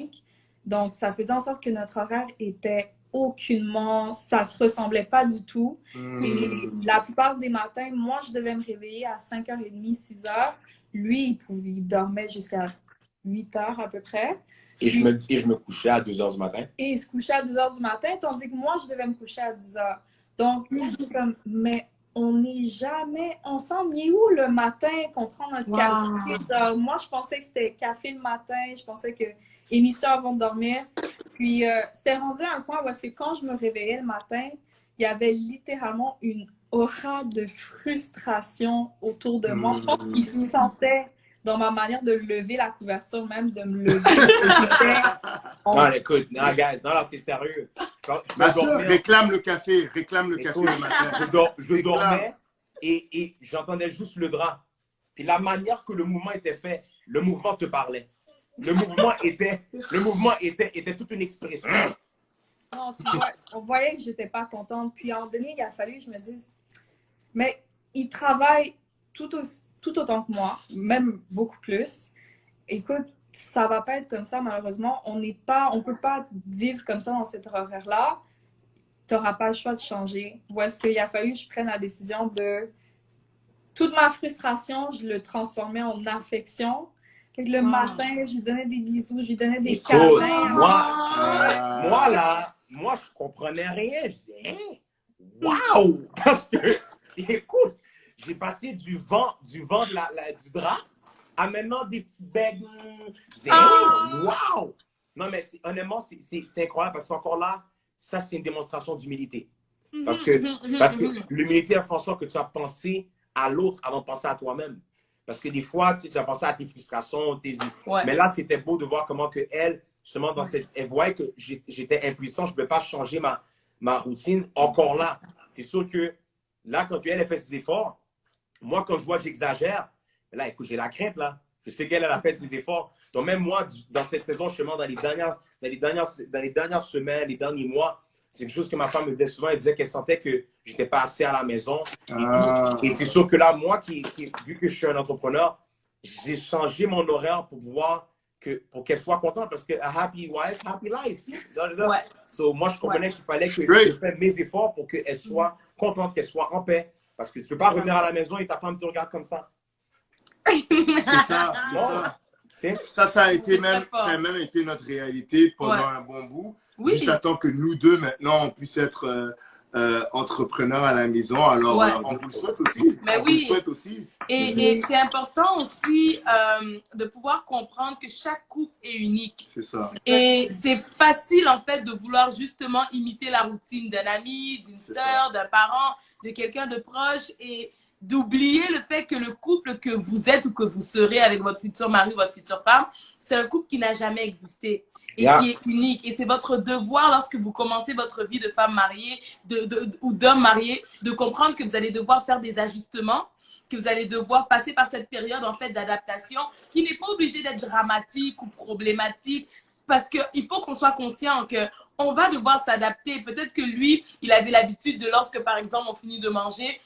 donc ça faisait en sorte que notre horaire était aucunement, ça se ressemblait pas du tout. Et la plupart des matins, moi, je devais me réveiller à 5h30, 6h. Lui, il dormait jusqu'à 8h à peu près. Et je me couchais à 2h du matin. Et il se couchait à 2h du matin, tandis que moi, je devais me coucher à 10h. Donc, là, j'étais comme, mais on n'est jamais ensemble. Il est où le matin qu'on prend notre café? Genre, moi, je pensais que c'était café le matin. Je pensais que émission avant de dormir. Puis, c'était rendu à un point où est-ce que quand je me réveillais le matin, il y avait littéralement une aura de frustration autour de moi. Je pense qu'il se sentait dans ma manière de lever la couverture, même de me lever. Non, écoute, non, guys, non, c'est sérieux. Ma soeur réclame le café le matin. Je dormais et j'entendais juste le drap. Puis la manière que le mouvement était fait, le mouvement te parlait. Le mouvement était toute une expression. Non, tu vois, on voyait que j'étais pas contente. Puis à un moment donné, il a fallu que je me dise, mais il travaille tout autant que moi, même beaucoup plus. Écoute, ça va pas être comme ça, malheureusement. On peut pas vivre comme ça dans cet horaire-là. Tu n'auras pas le choix de changer. Ou est-ce qu'il a fallu que je prenne la décision de... Toute ma frustration, je le transformais en affection. Fait que le matin, je lui donnais des bisous, je lui donnais des câlins. Moi, je comprenais rien. Je disais, hein? Waouh! Parce que, écoute, j'ai passé du vent du drap à maintenant des petites bagues. Je disais, waouh! Non, mais honnêtement, c'est incroyable parce qu'encore là, ça, c'est une démonstration d'humilité. Parce que l'humilité, elle fait en sorte que tu as pensé à l'autre avant de penser à toi-même. Parce que des fois, tu vas penser à tes frustrations, mais là, c'était beau de voir comment que elle, justement, elle voyait que j'étais impuissant, je ne pouvais pas changer ma routine. Encore là, c'est sûr que là, quand elle fait ses efforts, moi, quand je vois que j'exagère, là, écoute, j'ai la crainte, là. Je sais qu'elle a fait ses efforts. Donc, même moi, dans cette saison, justement, dans les dernières semaines, les derniers mois, c'est quelque chose que ma femme me disait souvent. Elle disait qu'elle sentait que je n'étais pas assez à la maison. Et c'est sûr que là, moi, vu que je suis un entrepreneur, j'ai changé mon horaire pour qu'elle soit contente parce que a happy wife, happy life. Ouais. So, moi, je comprenais qu'il fallait que je fasse mes efforts pour qu'elle soit contente, qu'elle soit en paix. Parce que tu ne peux pas revenir à la maison et ta femme te regarde comme ça. C'est ça. Ça a même été notre réalité pendant un bon bout. Oui. Juste à temps que nous deux, maintenant, on puisse être entrepreneurs à la maison. Alors, on vous le souhaite aussi. Mais vous le souhaite aussi. Et c'est important aussi de pouvoir comprendre que chaque couple est unique. C'est ça. Et c'est facile, en fait, de vouloir justement imiter la routine d'un ami, d'une sœur, d'un parent, de quelqu'un de proche et d'oublier le fait que le couple que vous êtes ou que vous serez avec votre futur mari ou votre future femme, c'est un couple qui n'a jamais existé et qui est unique. Et c'est votre devoir, lorsque vous commencez votre vie de femme mariée ou d'homme marié, de comprendre que vous allez devoir faire des ajustements, que vous allez devoir passer par cette période en fait d'adaptation qui n'est pas obligée d'être dramatique ou problématique. Parce qu'il faut qu'on soit conscient on va devoir s'adapter. Peut-être que lui, il avait l'habitude de lorsque, par exemple, on finit de manger,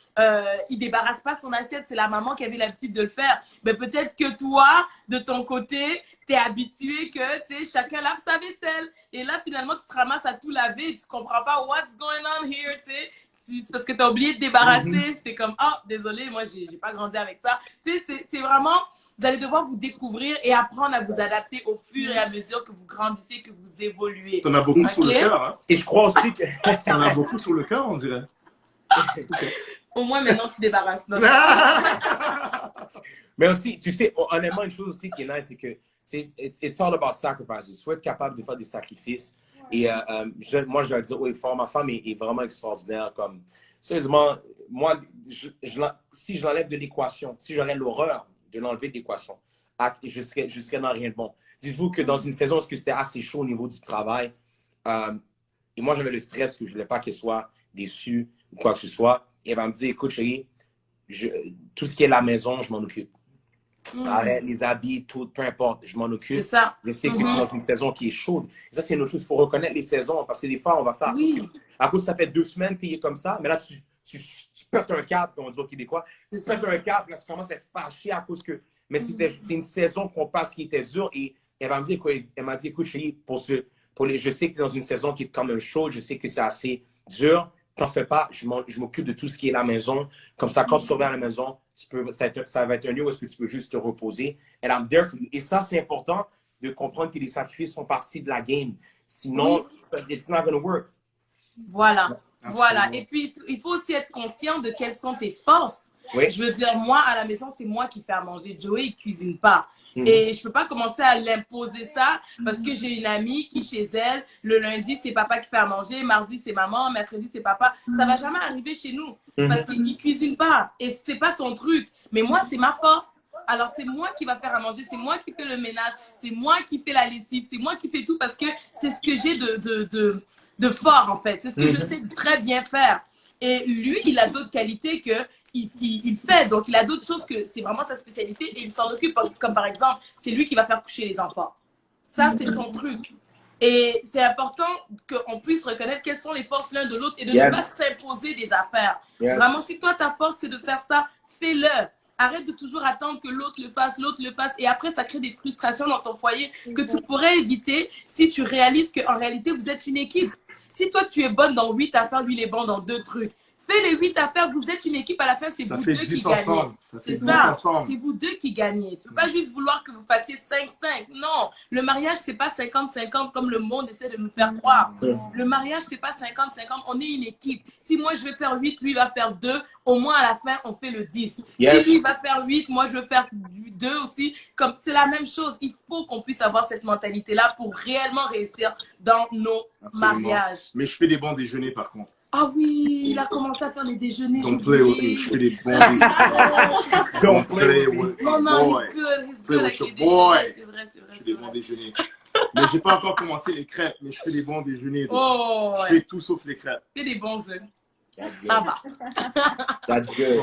il débarrasse pas son assiette. C'est la maman qui avait l'habitude de le faire. Mais peut-être que toi, de ton côté, t'es habitué que, tu sais, chacun lave sa vaisselle. Et là, finalement, tu te ramasses à tout laver et tu comprends pas what's going on here, tu sais. C'est parce que tu as oublié de débarrasser. C'est comme, oh, désolé, moi, j'ai pas grandi avec ça. Tu sais, c'est vraiment, vous allez devoir vous découvrir et apprendre à vous adapter au fur et à mesure que vous grandissez, que vous évoluez. T'en as beaucoup sur le cœur, hein? Et je crois aussi que... T'en as beaucoup sur le cœur, on dirait. Au moins, maintenant, tu débarrasses. Non, Mais aussi, tu sais, honnêtement, une chose aussi qui est nice, c'est que it's all about sacrifices. Il faut être capable de faire des sacrifices. Et moi, je dois dire, oui, fort, ma femme est vraiment extraordinaire. Comme, sérieusement, moi, si je l'enlève de l'équation, si j'aurais l'horreur de l'enlever de l'équation, je serais dans rien de bon. Dites-vous que dans une saison où c'était assez chaud au niveau du travail, et moi, j'avais le stress que je ne voulais pas qu'elle soit déçue ou quoi que ce soit, et elle va me dire, écoute, chérie, tout ce qui est la maison, je m'en occupe. Arrête, les habits, tout, peu importe, je m'en occupe. c'est ça. Je sais que tu es dans une saison qui est chaude. Et ça, c'est une autre chose. Il faut reconnaître les saisons parce que des fois, on va faire. Oui. À cause, ça fait 2 semaines qu'il est comme ça, mais là, tu pètes un câble, comme on dit aux Québécois. Tu pètes un câble, là, tu commences à être fâché à cause que. Mais c'est une saison qu'on passe qui était dure et elle m'a dit, écoute, chérie, je sais que tu es dans une saison qui est quand même chaude, je sais que c'est assez dur. T'en fais pas, je m'occupe de tout ce qui est la maison. Comme ça, quand tu reviens à la maison, ça va être un lieu où est-ce que tu peux juste te reposer. And I'm there for you. Et ça, c'est important de comprendre que les sacrifices font partie de la game. Sinon, it's not going to work. Voilà. Absolument. Voilà. Et puis, il faut aussi être conscient de quelles sont tes forces. Oui. Je veux dire, moi, à la maison, c'est moi qui fais à manger. Joey, il cuisine pas. Et je peux pas commencer à l'imposer ça parce que j'ai une amie qui, chez elle, le lundi, c'est papa qui fait à manger, mardi, c'est maman, mercredi, c'est papa. Ça va jamais arriver chez nous parce qu'il cuisine pas et c'est pas son truc. Mais moi, c'est ma force. Alors, c'est moi qui va faire à manger, c'est moi qui fais le ménage, c'est moi qui fais la lessive, c'est moi qui fais tout parce que c'est ce que j'ai de fort, en fait. C'est ce que je sais très bien faire. Et lui, il a d'autres qualités que il fait. Donc, il a d'autres choses que c'est vraiment sa spécialité et il s'en occupe. Comme par exemple, c'est lui qui va faire coucher les enfants. Ça, c'est son truc. Et c'est important qu'on puisse reconnaître quelles sont les forces l'un de l'autre et de ne pas s'imposer des affaires. Vraiment, si toi, ta force, c'est de faire ça, fais-le. Arrête de toujours attendre que l'autre le fasse. Et après, ça crée des frustrations dans ton foyer que tu pourrais éviter si tu réalises qu'en réalité, vous êtes une équipe. Si toi, tu es bonne dans 8 affaires, lui, il est bon dans 2 trucs. Fais les 8 affaires, vous êtes une équipe, à la fin, c'est vous deux qui gagnez. C'est ça, c'est vous deux qui gagnez. Tu ne peux pas juste vouloir que vous fassiez 5-5. Non, le mariage, c'est pas 50-50 comme le monde essaie de nous faire croire. Le mariage, c'est pas 50-50, on est une équipe. Si moi, je vais faire 8, lui va faire 2, au moins à la fin, on fait le 10. Si lui va faire 8, moi, je vais faire 2 aussi. C'est la même chose. Il faut qu'on puisse avoir cette mentalité-là pour réellement réussir dans nos mariages. Mais je fais des bons déjeuners, par contre. Ah oui, il a commencé à faire les déjeuners. Don't play with me. Je fais des bons déjeuners. Don't play with Non, non, boy. he's good avec les boy. déjeuners. C'est vrai, c'est vrai. Je fais des bons déjeuners. Mais j'ai pas encore commencé les crêpes, mais je fais des bons déjeuners. Oh, je fais tout sauf les crêpes. Fais des bons œufs. Ça va. That's good.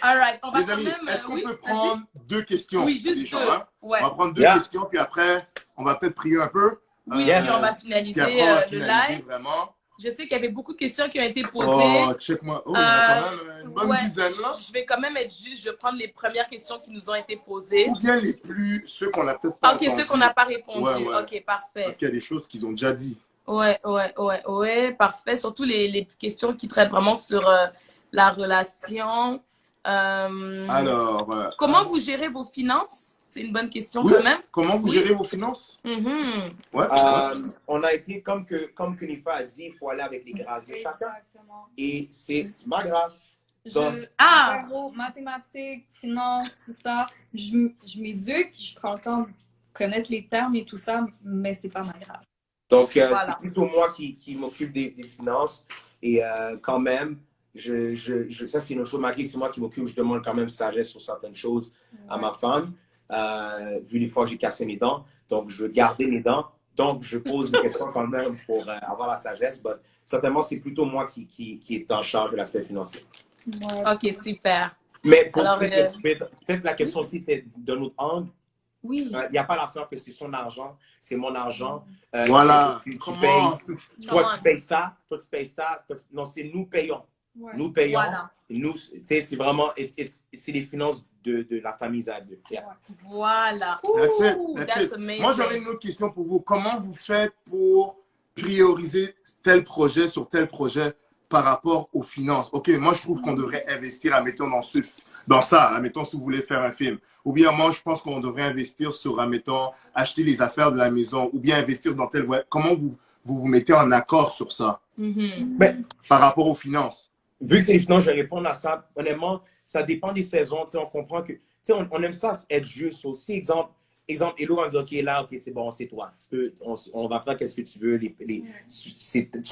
All right. On va Les amis, est-ce qu'on peut prendre 2 questions? Oui, juste 2. Ouais. On va prendre 2 questions, puis après, on va peut-être prier un peu. Oui, puis on va finaliser puis après, on va le finaliser live. Vraiment. Je sais qu'il y avait beaucoup de questions qui ont été posées. Oh, check-moi. Oh, il y en a quand même une bonne dizaine, là. Je vais quand même être juste, je vais prendre les premières questions qui nous ont été posées. Ou bien ceux qu'on n'a peut-être pas Ok, ceux qu'on n'a pas répondu. Ouais. Ok, parfait. Parce qu'il y a des choses qu'ils ont déjà dit. Ouais, parfait. Surtout les questions qui traitent vraiment sur la relation. Alors, comment vous gérez vos finances? C'est une bonne question oui. quand même. Comment vous gérez vos finances? Ouais. On a été, comme Kunifa a dit, il faut aller avec les grâces de chacun. Et c'est ma grâce. Cerveau, mathématiques, finances, tout ça. Je m'éduque, je prends le temps de connaître les termes et tout ça, mais c'est pas ma grâce. Donc, c'est plutôt moi qui m'occupe des finances. Et quand même, ça c'est une chose, malgré que c'est moi qui m'occupe, je demande quand même sagesse sur certaines choses à ma femme. Vu les fois que j'ai cassé mes dents, donc je veux garder mes dents, donc je pose des questions quand même pour avoir la sagesse, mais certainement c'est plutôt moi qui est en charge de l'aspect financier. Ok, super. Mais peut-être la question aussi était d'un autre angle. Oui. Il n'y a pas l'affaire que c'est son argent, c'est mon argent. Voilà. Tu Comment? payes, toi, tu payes ça, toi, tu payes ça. Non, c'est nous payons. Ouais. Nous payons. Voilà. Nous, tu sais, c'est vraiment, c'est les finances de la famille Zad. Yeah. Voilà. That's it. Ooh, That's that's it. amazing. Moi, j'aurais une autre question pour vous. Comment vous faites pour prioriser tel projet sur tel projet par rapport aux finances? OK, moi, je trouve qu'on devrait investir, admettons, dans ça, admettons, si vous voulez faire un film. Ou bien, moi, je pense qu'on devrait investir sur, admettons, acheter les affaires de la maison ou bien investir dans tel... Comment vous mettez en accord sur ça Mais, par rapport aux finances? vu que c'est les finances, je vais répondre à ça. Honnêtement, ça dépend des saisons. Tu sais, on comprend que, tu sais, on aime ça être juste aussi. Exemple, Hello va me dire, OK, là, OK, c'est bon, c'est toi. On va faire qu'est-ce que tu veux. Tu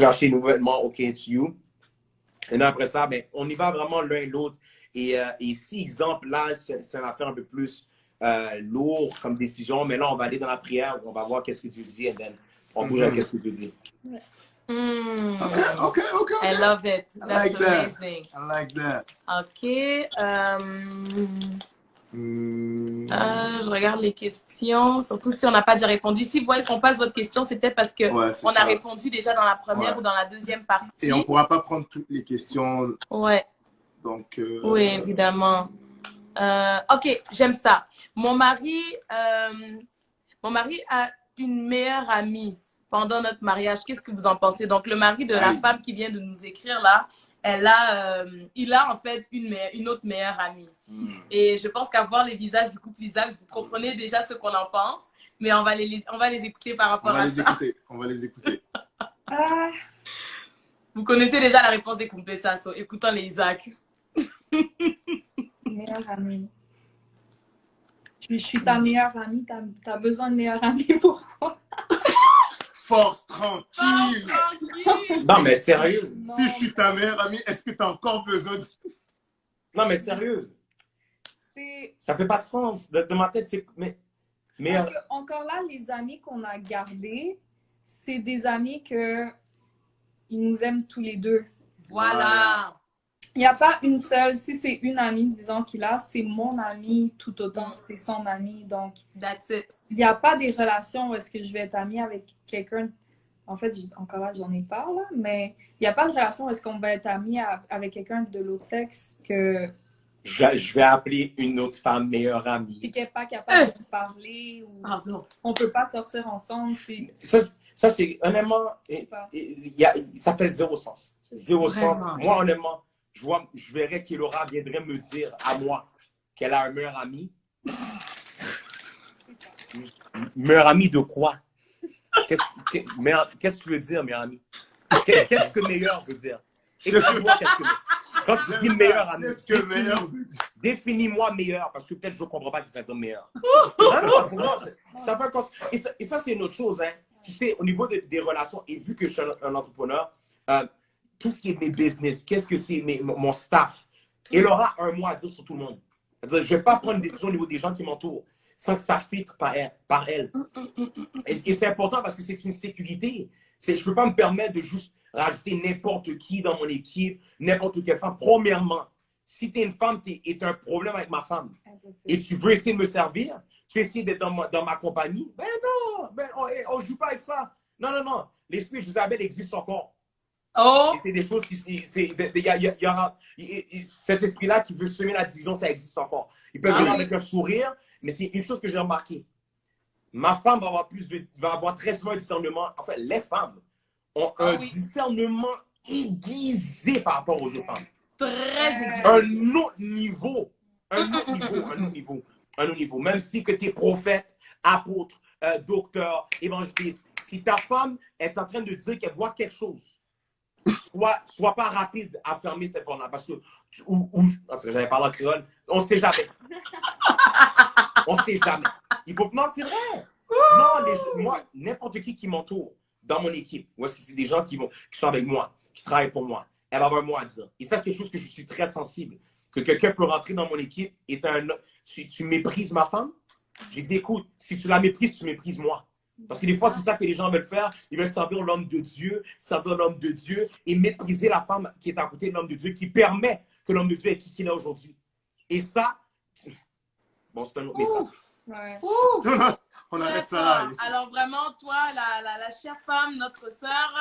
vas acheter les nouveaux vêtements, OK, it's you. Et là, après ça, ben, on y va vraiment l'un et l'autre. Et si, exemple, là, c'est une affaire un peu plus lourde comme décision, mais là, on va aller dans la prière, on va voir qu'est-ce que tu dis, et on bouge à qu'est-ce que tu dis. OK. I love it. I That's like that. amazing. I like that. OK. Je regarde les questions, surtout si on n'a pas déjà répondu. Si vous voyez qu'on passe votre question, c'est peut-être parce que c'est on ça. a répondu déjà dans la première Ouais. ou dans la deuxième partie. Et on ne pourra pas prendre toutes les questions. Ouais. Donc, Oui, évidemment. OK, j'aime ça. Mon mari a une meilleure amie pendant notre mariage. Qu'est-ce que vous en pensez? Donc, le mari de la femme qui vient de nous écrire là, il a en fait une autre meilleure amie. Et je pense qu'à voir les visages du couple Isaac, vous comprenez déjà ce qu'on en pense. Mais on va les écouter par rapport à ça. On va les écouter. Ah, Vous connaissez déjà la réponse des couples, ça. So, écoutons les Isaac. meilleure amie. Je suis ta meilleure amie. T'as besoin de meilleure amie. Pourquoi? Force, tranquille. Non, mais sérieux. Non, Si je suis ta meilleure amie, est-ce que tu as encore besoin de... Non, mais sérieux. c'est... Ça fait pas de sens. De ma tête, c'est... Mais Parce que, encore là, les amis qu'on a gardés, c'est des amis que ils nous aiment tous les deux. Voilà. Il n'y a pas une seule. Si c'est une amie, disons, qu'il a, c'est mon amie tout autant. C'est son amie. Donc, That's it. il n'y a pas des relations où est-ce que je vais être amie avec quelqu'un. En fait, encore là, j'en ai pas, là. Mais il n'y a pas de relation où est-ce qu'on va être amie avec quelqu'un de l'autre sexe que... je vais appeler une autre femme meilleure amie. Puis qu'elle n'est pas capable de parler ou Ah non. on ne peut pas sortir ensemble. Ça c'est honnêtement, ça fait zéro sens. Zéro Vraiment. sens. Moi, honnêtement, je verrais qu'Elora viendrait me dire à moi qu'elle a un meilleur ami. Meilleur ami de quoi? Qu'est-ce que tu veux dire, meilleur ami? Qu'est-ce que meilleur veut dire? Explique-moi qu'est-ce que quand tu dis meilleur ami, Qu'est-ce que meilleur veut dire? définis-moi meilleur, parce que peut-être je ne comprends pas ce que ça veut dire meilleur. Non, pour moi, ça fait et ça, c'est une autre chose. Hein. Tu sais, au niveau des relations, et vu que je suis un entrepreneur, tout ce qui est mes business, qu'est-ce que c'est mon staff, elle aura un mot à dire sur tout le monde. C'est-à-dire, je ne vais pas prendre une décision au niveau des gens qui m'entourent sans que ça filtre par elle. Et c'est important parce que c'est une sécurité. Je ne peux pas me permettre de juste rajouter n'importe qui dans mon équipe, n'importe quelle femme. Premièrement, si tu es une femme, tu es un problème avec ma femme. Impossible. Et tu veux essayer de me servir, tu veux essayer d'être dans ma compagnie, ben non, on ne joue pas avec ça. Non. L'esprit d'Isabelle existe encore. Oh. Et c'est des choses qui... cet esprit-là qui veut semer la division, ça existe encore. Il peut venir avec un sourire, mais c'est une chose que j'ai remarqué. Ma femme va avoir très souvent un discernement. En fait, les femmes ont un discernement aiguisé par rapport aux autres femmes. Très aiguisé. Un autre niveau. Un autre niveau. Même si que tu es prophète, apôtre, docteur, évangéliste, si ta femme est en train de dire qu'elle voit quelque chose, sois pas rapide à fermer cette porte-là. Parce que, parce que j'avais parlé en créole, on ne sait jamais. On ne sait jamais. Non, c'est vrai. Non, moi, n'importe qui m'entoure dans mon équipe, ou est-ce que c'est des gens qui sont avec moi, qui travaillent pour moi, elle va avoir un mot à dire. Et ça, c'est quelque chose que je suis très sensible. Que quelqu'un peut rentrer dans mon équipe et tu méprises ma femme. J'ai dit, écoute, si tu la méprises, tu méprises moi. Parce que des fois, c'est ça que les gens veulent faire. Ils veulent servir l'homme de Dieu, et mépriser la femme qui est à côté de l'homme de Dieu, qui permet que l'homme de Dieu est qui il est aujourd'hui. Et ça, bon, c'est un autre message. Ouais. Ouh, On arrête ça d'accord. là. Alors vraiment, toi, la chère femme, notre sœur,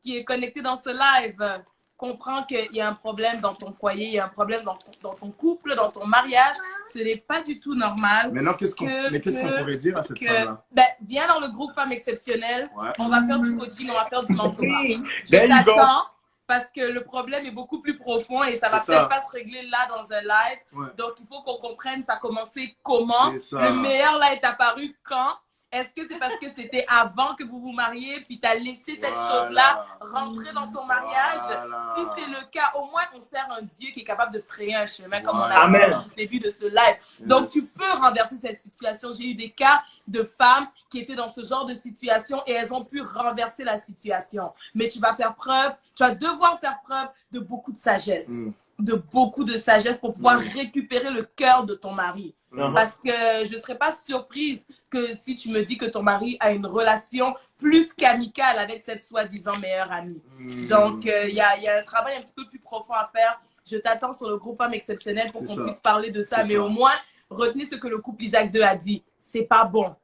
qui est connectée dans ce live, comprends qu'il y a un problème dans ton foyer, il y a un problème dans ton couple, dans ton mariage. Ce n'est pas du tout normal. Maintenant, qu'est-ce qu'on pourrait dire à cette femme-là? Ben, viens dans le groupe Femmes Exceptionnelles. Ouais. On va faire du coaching, on va faire du mentorat. Oui. Je There you go. t'attends parce que le problème est beaucoup plus profond et ça va C'est ça. peut-être pas se régler là dans un live. Ouais. Donc, il faut qu'on comprenne ça a commencé comment. C'est ça. Le meilleur là est apparu quand. Est-ce que c'est parce que c'était avant que vous vous mariez, puis tu as laissé cette Voilà. chose-là rentrer dans ton mariage? Voilà. Si c'est le cas, au moins on sert un Dieu qui est capable de frayer un chemin, comme on Voilà. a dit Amen. au début de ce live. Donc, tu Yes. peux renverser cette situation. J'ai eu des cas de femmes qui étaient dans ce genre de situation et elles ont pu renverser la situation. Mais tu vas devoir faire preuve de beaucoup de sagesse. Mm. De beaucoup de sagesse pour pouvoir récupérer le cœur de ton mari. Mhm. Parce que je ne serais pas surprise que si tu me dis que ton mari a une relation plus qu'amicale avec cette soi-disant meilleure amie. Donc, il y a un travail un petit peu plus profond à faire. Je t'attends sur le groupe Femmes Exceptionnelles pour C'est qu'on ça. puisse parler de ça. C'est Mais ça. au moins, retenez ce que le couple Isaac II a dit. C'est pas bon.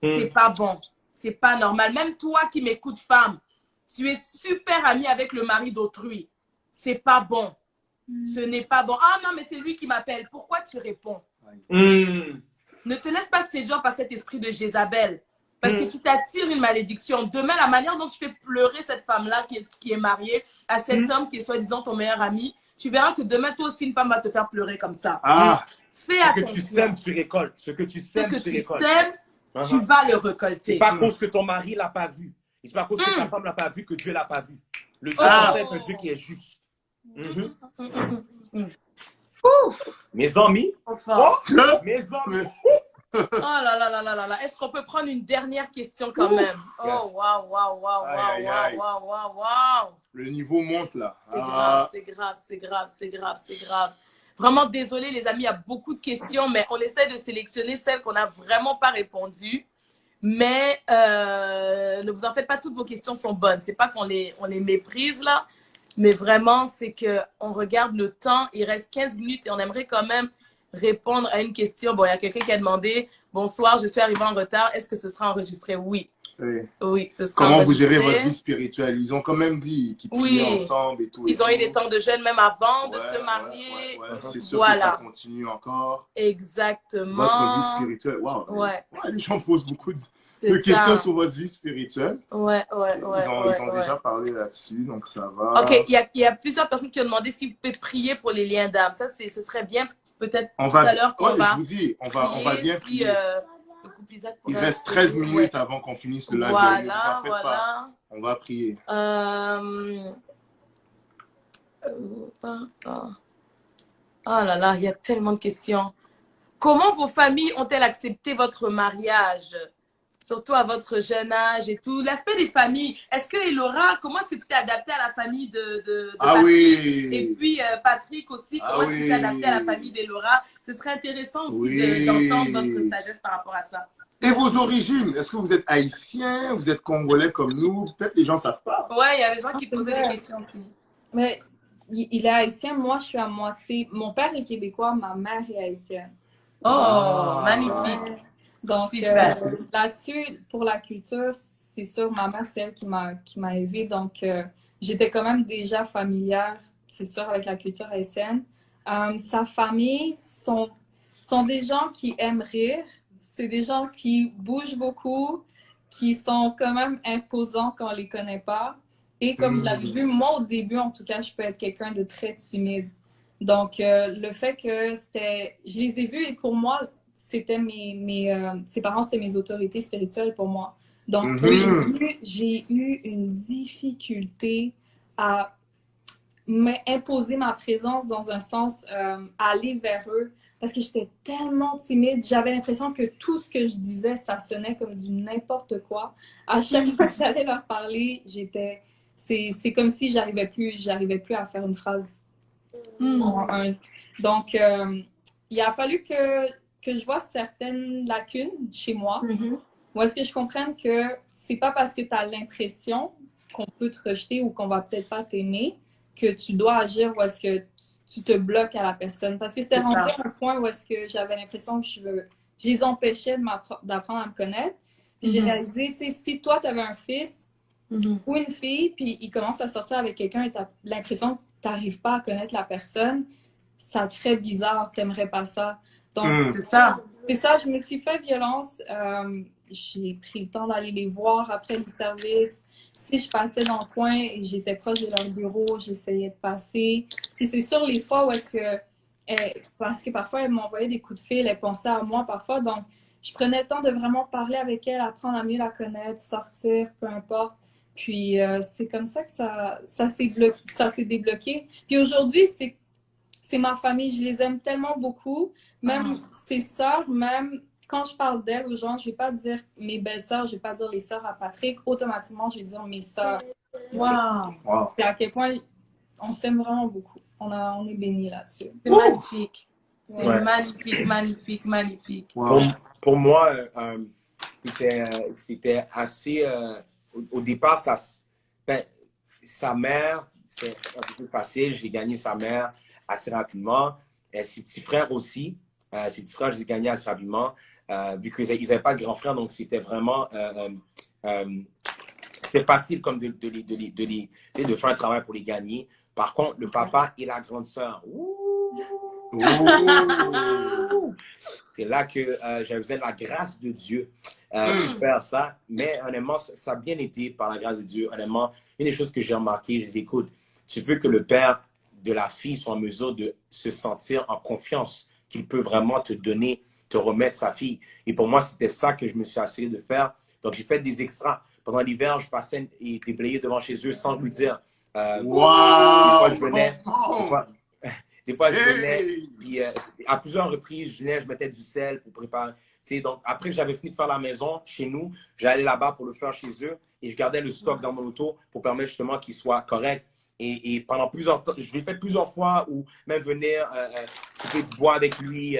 C'est pas bon. C'est pas normal. Même toi qui m'écoutes, femme, tu es super amie avec le mari d'autrui. C'est pas bon. Ce n'est pas bon. Ah non, mais c'est lui qui m'appelle. Pourquoi tu réponds? Mm. Ne te laisse pas séduire par cet esprit de Jézabel. Parce que tu t'attires une malédiction. Demain, la manière dont tu fais pleurer cette femme-là qui est mariée à cet homme qui est soi-disant ton meilleur ami, tu verras que demain, toi aussi, une femme va te faire pleurer comme ça. Ah, Fais Ce que tu attention. sèmes, tu récoltes. Ce que tu Ce sèmes, que tu tu récoltes. sèmes, tu Uh-huh. vas le C'est récolter. pas à cause que ton mari l'a pas vu. Et c'est pas à cause que ta femme l'a pas vu que Dieu l'a pas vu. Le Dieu Ah. est un Dieu qui est juste. Mhm. Ouf, Mes amis, trop fort. mes amis. Oh là là là là là là. Est-ce qu'on peut prendre une dernière question quand même? Oh, Yes. waouh, waouh, waouh, Aïe, waouh, aïe, aïe. waouh, waouh, waouh. le niveau monte là. C'est grave, c'est grave, c'est grave, c'est grave, c'est grave. Vraiment désolé les amis, il y a beaucoup de questions, mais on essaie de sélectionner celles qu'on n'a vraiment pas répondues. Mais ne vous en faites pas, toutes vos questions sont bonnes. C'est pas qu'on on les méprise là, mais vraiment c'est qu'on regarde le temps. Il reste 15 minutes et on aimerait quand même répondre à une question. Bon, il y a quelqu'un qui a demandé « Bonsoir, je suis arrivé en retard. Est-ce que ce sera enregistré? » Oui. Oui. Oui, ce sera Comment vous enregistré. gérez votre vie spirituelle? Ils ont quand même dit qu'ils priaient Oui. ensemble et tout. Ils ont eu des temps de jeûne même avant de Ouais, se marier. ouais. C'est sûr Voilà. que ça continue encore. Exactement. Votre vie spirituelle. Waouh. Ouais. Les gens posent beaucoup de C'est questions ça. sur votre vie spirituelle. Ouais. Ils ont déjà parlé là-dessus, donc ça va. Ok, il y a plusieurs personnes qui ont demandé si vous pouvez prier pour les liens d'âme. Ça, ce serait bien peut-être tout à l'heure qu'on va je vous dis, on va bien prier. Le couple Isaac Il pourrait reste 13 prier. minutes avant qu'on finisse le live. Ne Voilà, vous en faites pas. voilà. On va prier. Oh là là, il y a tellement de questions. Comment vos familles ont-elles accepté votre mariage? Surtout à votre jeune âge et tout. L'aspect des familles. Est-ce que Elora, comment est-ce que tu t'es adapté à la famille de Ah Patrick? oui. Et puis Patrick aussi, Ah comment est-ce que tu t'es oui. adapté à la famille d'Elora? Ce serait intéressant aussi Oui. d'entendre votre sagesse par rapport à ça. Et vos origines? Est-ce que vous êtes haïtien? Vous êtes congolais comme nous? Peut-être les gens ne savent pas. Ouais, il y a des gens qui posaient des questions aussi. Mais il est haïtien, moi je suis à moitié. Mon père est québécois, ma mère est haïtienne. Oh, Ah. magnifique. Donc Super. là-dessus, pour la culture, c'est sûr, ma mère, c'est elle qui m'a élevée. Donc j'étais quand même déjà familière, c'est sûr, avec la culture haïtienne. Sa famille sont des gens qui aiment rire. C'est des gens qui bougent beaucoup, qui sont quand même imposants quand on les connaît pas. Et comme vous l'avez vu, moi, au début, en tout cas, je peux être quelqu'un de très timide. Donc, le fait que je les ai vus et pour moi, c'était ses parents, c'était mes autorités spirituelles pour moi. Donc, au début, j'ai eu une difficulté à m'imposer ma présence dans un sens, à aller vers eux. Parce que j'étais tellement timide, j'avais l'impression que tout ce que je disais, ça sonnait comme du n'importe quoi. À chaque fois que j'allais leur parler, c'est comme si j'arrivais plus à faire une phrase. Donc, il a fallu que je vois certaines lacunes chez moi. Ou est-ce que je comprenne que c'est pas parce que tu as l'impression qu'on peut te rejeter ou qu'on va peut-être pas t'aimer que tu dois agir ou est-ce que tu te bloques à la personne. Parce que c'était rendu à un point où est-ce que j'avais l'impression que je je les empêchais d'apprendre à me connaître. Puis j'ai réalisé, tu sais, si toi, tu avais un fils ou une fille, puis il commence à sortir avec quelqu'un et tu as l'impression que tu n'arrives pas à connaître la personne, ça te ferait bizarre, tu n'aimerais pas ça. Donc, c'est ça. C'est ça, je me suis fait violence. J'ai pris le temps d'aller les voir après le service. Si je passais dans le coin et j'étais proche de leur bureau, j'essayais de passer. Puis c'est sûr, les fois où est-ce que... parce que parfois, elles m'envoyaient des coups de fil, elles pensaient à moi parfois. Donc, je prenais le temps de vraiment parler avec elles, apprendre à mieux la connaître, sortir, peu importe. Puis c'est comme ça que ça s'est débloqué. Puis aujourd'hui, c'est ma famille, je les aime tellement beaucoup. Même ses sœurs, même quand je parle d'elles aux gens, je ne vais pas dire mes belles-sœurs, je ne vais pas dire les sœurs à Patrick. Automatiquement, je vais dire mes sœurs. Wow. C'est à quel point on s'aime vraiment beaucoup. On est bénis là-dessus. C'est magnifique. C'est Ouais. magnifique, magnifique, magnifique. Wow. Pour moi, c'était assez... au départ, sa mère, c'était un peu plus facile. J'ai gagné sa mère assez rapidement. Ses petits frères aussi. Ses petits frères, je les ai gagnés assez rapidement. Vu qu'ils n'avaient pas de grand frère, donc c'était vraiment... c'est facile comme de faire un travail pour les gagner. Par contre, le papa et la grande sœur, c'est là que j'avais besoin de la grâce de Dieu pour faire ça. Mais honnêtement, ça a bien été par la grâce de Dieu. Honnêtement, une des choses que j'ai remarqué, je les écoute, tu veux que le père de la fille soit en mesure de se sentir en confiance, qu'il peut vraiment te donner, te remettre sa fille. Et pour moi, c'était ça que je me suis assuré de faire. Donc, j'ai fait des extras. Pendant l'hiver, je passais et déblayais devant chez eux sans lui dire. Wow. Des fois, je venais. Des fois, je venais, puis à plusieurs reprises, je venais, je mettais du sel pour préparer. Tu sais, donc, après que j'avais fini de faire la maison chez nous, j'allais là-bas pour le faire chez eux et je gardais le stock dans mon auto pour permettre justement qu'il soit correct. Et pendant plusieurs temps, je l'ai fait plusieurs fois ou même venir couper du bois avec lui,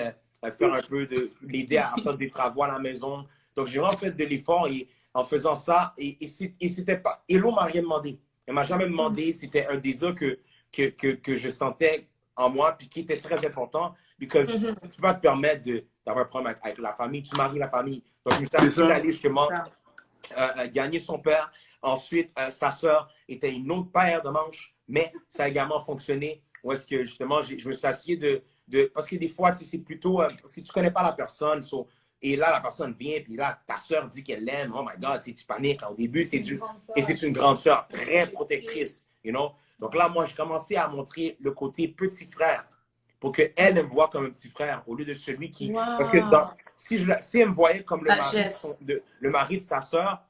faire un peu de l'aider à faire des travaux à la maison. Donc, j'ai vraiment fait de l'effort et en faisant ça, et c'était pas. Hello m'a rien demandé. Elle m'a jamais demandé. C'était un désir que je sentais en moi, puis qui était très important, parce que tu ne peux pas te permettre d'avoir un problème avec la famille, tu maries la famille. Donc, je me suis assuré d'aller justement gagner son père. Ensuite, sa sœur était une autre paire de manches, mais ça a également fonctionné. Où est-ce que justement, je me suis assuré parce que des fois, c'est plutôt, si tu ne connais pas la personne, et là, la personne vient, puis là, ta sœur dit qu'elle l'aime. Oh my God, tu paniques. Au début, c'est une grande sœur très protectrice, you know. Donc là, moi, j'ai commencé à montrer le côté petit frère pour qu'elle me voie comme un petit frère au lieu de celui qui... Wow. Parce que si elle me voyait comme le mari de sa sœur,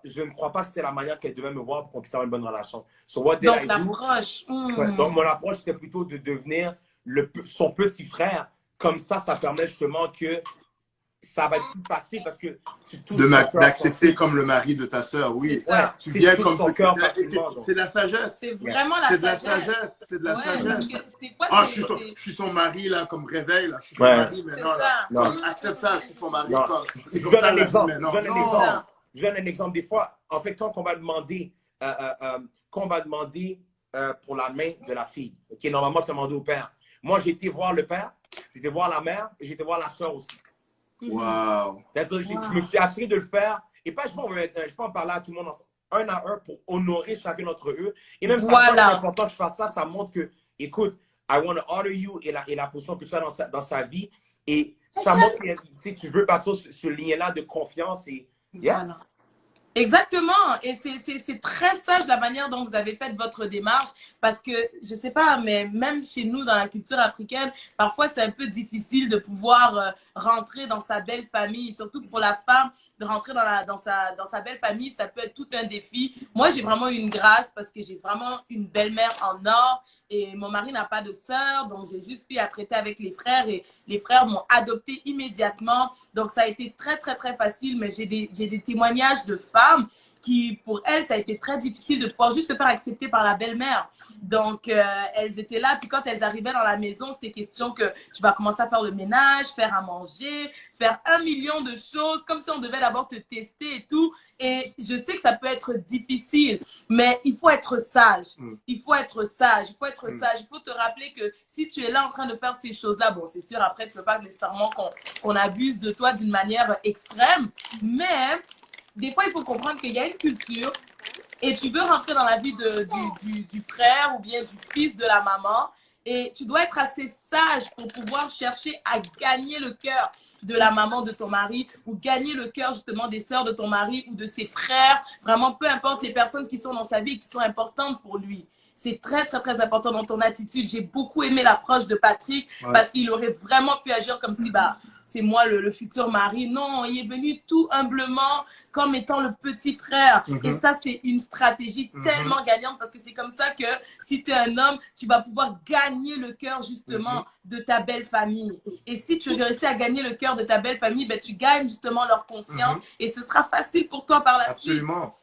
je ne crois pas que c'est la manière qu'elle devait me voir pour qu'on puisse avoir une bonne relation. Donc, l'approche. Donc, mon approche, c'était plutôt de devenir son petit frère. Comme ça permet justement que ça va être plus facile parce que tu touches d'accepter comme le mari de ta sœur, oui. Ça. Tu viens comme ton cœur. C'est de la sagesse. C'est vraiment la sagesse. C'est de la sagesse. Je suis son mari, là, comme réveil, là. Je suis son mari maintenant, là. Non. Accepte ça, je suis son mari. Je donne un exemple. Je donne un exemple. Des fois, en fait, quand on va demander, pour la main de la fille, qui est normalement demandé au père. Moi, j'ai été voir le père, j'ai été voir la mère et j'ai été voir la sœur aussi. Wow. C'est-à-dire, je me suis assuré de le faire. Et pas, je peux en parler à tout le monde un à un pour honorer chacun d'entre eux. Et même ça, c'est important que je fasse ça. Ça montre que, écoute, I want to honor you et la position que tu as dans sa vie. Et ça montre que tu veux bâtir ce lien-là de confiance. Et, voilà. Exactement. Et c'est très sage la manière dont vous avez fait votre démarche parce que, je sais pas, mais même chez nous, dans la culture africaine, parfois c'est un peu difficile de pouvoir rentrer dans sa belle famille, surtout pour la femme, de rentrer dans sa belle famille, ça peut être tout un défi. Moi, j'ai vraiment eu une grâce parce que j'ai vraiment une belle-mère en or et mon mari n'a pas de sœur, donc j'ai juste eu à traiter avec les frères et les frères m'ont adopté immédiatement. Donc, ça a été très, très, très facile, mais j'ai des témoignages de femmes qui, pour elles, ça a été très difficile de pouvoir juste se faire accepter par la belle-mère. Donc, elles étaient là. Puis quand elles arrivaient dans la maison, c'était question que tu vas commencer à faire le ménage, faire à manger, faire 1 million de choses, comme si on devait d'abord te tester et tout. Et je sais que ça peut être difficile, mais il faut être sage. Il faut être sage. Il faut être sage. Il faut te rappeler que si tu es là en train de faire ces choses-là, bon, c'est sûr, après, tu ne veux pas nécessairement qu'on abuse de toi d'une manière extrême, mais des fois, il faut comprendre qu'il y a une culture et tu veux rentrer dans la vie du frère ou bien du fils de la maman et tu dois être assez sage pour pouvoir chercher à gagner le cœur de la maman de ton mari ou gagner le cœur justement des sœurs de ton mari ou de ses frères, vraiment peu importe les personnes qui sont dans sa vie et qui sont importantes pour lui. C'est très, très, très important dans ton attitude. J'ai beaucoup aimé l'approche de Patrick parce qu'il aurait vraiment pu agir comme si, bah, c'est moi le futur mari. Non, il est venu tout humblement comme étant le petit frère. Et ça, c'est une stratégie tellement gagnante parce que c'est comme ça que si tu es un homme, tu vas pouvoir gagner le cœur justement de ta belle famille. Et si tu réussis à gagner le cœur de ta belle famille, ben, tu gagnes justement leur confiance et ce sera facile pour toi par la suite.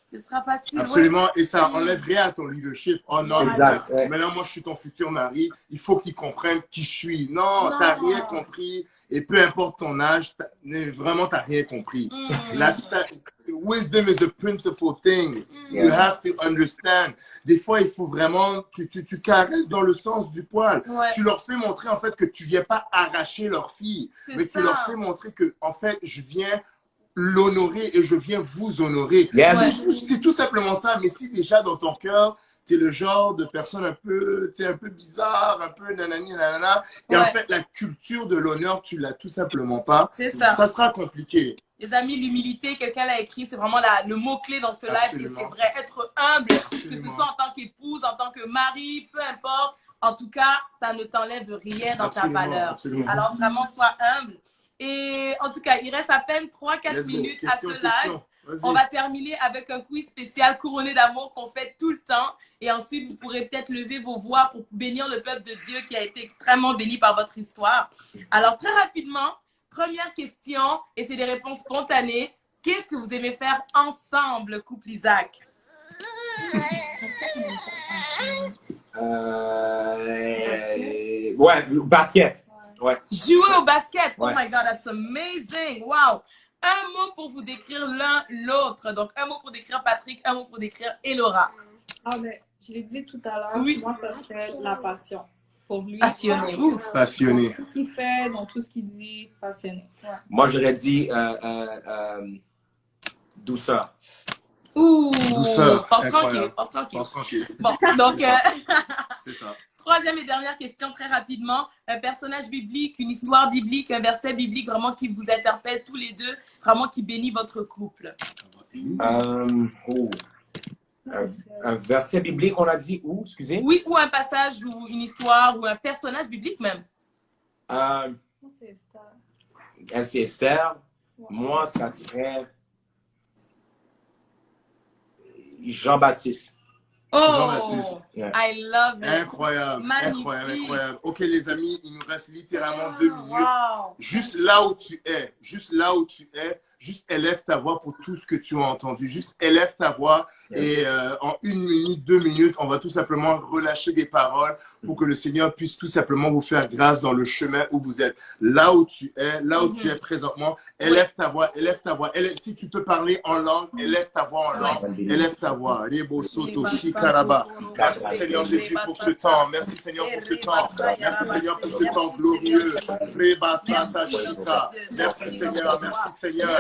Ce sera facile. Absolument. Et ça enlève rien à ton leadership. Oh non, exact. Maintenant, moi, je suis ton futur mari. Il faut qu'il comprenne qui je suis. Non, t'as rien compris. Et peu importe ton âge, vraiment, t'as rien compris. Wisdom is a principal thing. You have to understand. Des fois, il faut vraiment, tu caresses dans le sens du poil. Tu leur fais montrer, en fait, que tu viens pas arracher leur fille. Mais tu leur fais montrer que, en fait, je viens l'honorer et je viens vous honorer. C'est tout simplement ça. Mais si déjà dans ton cœur, tu es le genre de personne un peu bizarre, un peu nanani nanana, et en fait la culture de l'honneur, tu l'as tout simplement pas. C'est ça. Ça sera compliqué. Les amis, l'humilité, quelqu'un l'a écrit, c'est vraiment le mot-clé dans ce live. Et c'est vrai, être humble, que ce soit en tant qu'épouse, en tant que mari, peu importe. En tout cas, ça ne t'enlève rien dans ta valeur. Alors vraiment, sois humble. Et en tout cas, il reste à peine 3-4 minutes à ce live. On va terminer avec un quiz spécial couronné d'amour qu'on fait tout le temps. Et ensuite, vous pourrez peut-être lever vos voix pour bénir le peuple de Dieu qui a été extrêmement béni par votre histoire. Alors, très rapidement, première question, et c'est des réponses spontanées. Qu'est-ce que vous aimez faire ensemble, couple Isaac? Basket. Jouer au basket. Oh my God, that's amazing. Wow. Un mot pour vous décrire l'un l'autre. Donc, un mot pour décrire Patrick, un mot pour décrire Elora. Ah, mais je l'ai dit tout à l'heure. Moi, ça serait la passion. Pour lui. Passionné. Passionné. Dans tout ce qu'il fait, dans tout ce qu'il dit, passionné. Moi, j'aurais dit douceur. Douceur. Force tranquille. Bon, donc, c'est ça. Troisième et dernière question, très rapidement. Un personnage biblique, une histoire biblique, un verset biblique vraiment qui vous interpelle tous les deux, vraiment qui bénit votre couple. Un verset biblique, on a dit où, excusez? Oui, ou un passage, ou une histoire, ou un personnage biblique même. C'est Esther. C'est Esther. Moi, ça serait Jean-Baptiste. Oh, Jean-Baptiste. I love it. Incroyable, magnifique. incroyable. Ok, les amis, il nous reste littéralement 2 minutes. Wow. Juste là où tu es, juste élève ta voix pour tout ce que tu as entendu. Juste élève ta voix et en 1 minute, 2 minutes, on va tout simplement relâcher des paroles pour que le Seigneur puisse tout simplement vous faire grâce dans le chemin où vous êtes. Là où tu es, tu es présentement, élève ta voix, élève ta voix. Si tu peux parler en langue, élève ta voix en langue, élève ta voix. Merci Seigneur Jésus pour ce temps. Merci Seigneur pour ce temps. Merci Seigneur pour ce temps glorieux. Merci Seigneur.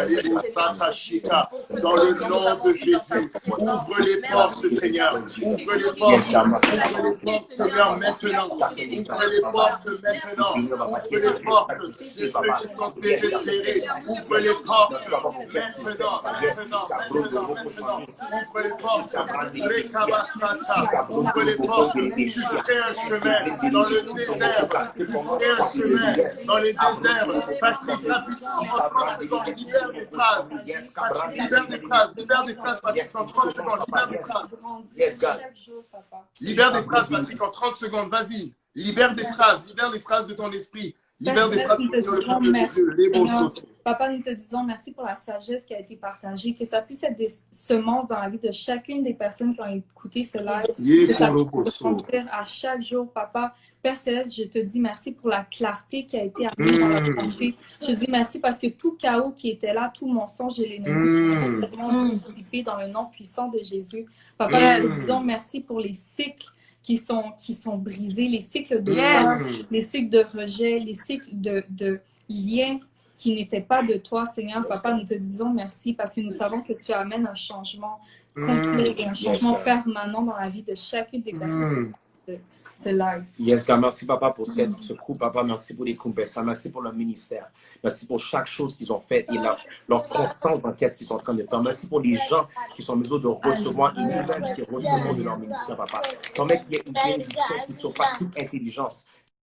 Dans le nom de Jésus, ouvre les portes, Seigneur. Ouvre les portes, Seigneur, maintenant. Ouvre les portes maintenant. Ouvre les portes de ceux qui sont désespérés. Ouvre les portes maintenant. Ouvre les portes. Ouvre les portes. Tu crées un chemin dans le désert. Tu crées un chemin dans les déserts. Patrick, la puissance en 30 secondes. Libère des phrases. Libère des phrases, Patrick, en 30 secondes. Libère des phrases, Patrick, en 30 secondes. Vas-y. Libère des phrases de ton esprit. Libère des Père, nous te stratégies, le disons peuple merci, de Dieu, les mots Seigneur. sautent. Papa, nous te disons merci pour la sagesse qui a été partagée, que ça puisse être des semences dans la vie de chacune des personnes qui ont écouté ce live, que ça puisse grandir à chaque jour, Papa. Père Céleste, je te dis merci pour la clarté qui a été amenée dans la pensée. Je te dis merci parce que tout chaos qui était là, tout mensonge et l'ennemi, est complètement dissipé dans le nom puissant de Jésus. Papa, nous te disons merci pour les cycles qui sont brisés, les cycles de peur, les cycles de rejet, les cycles de liens qui n'étaient pas de toi, Seigneur. Papa, nous te disons merci parce que nous savons que tu amènes un changement complet et un changement permanent dans la vie de chacune des personnes de ce live. Yes, God, merci, Papa, pour ce coup, Papa. Merci pour les compétences. Merci pour leur ministère. Merci pour chaque chose qu'ils ont fait et leur constance dans qu'est-ce qu'ils sont en train de faire. Merci pour les gens qui sont en mesure de recevoir une nouvelle qui recevront de leur ministère, Papa. Permets qu'il y ait une bénédiction qui surpasse toute intelligence,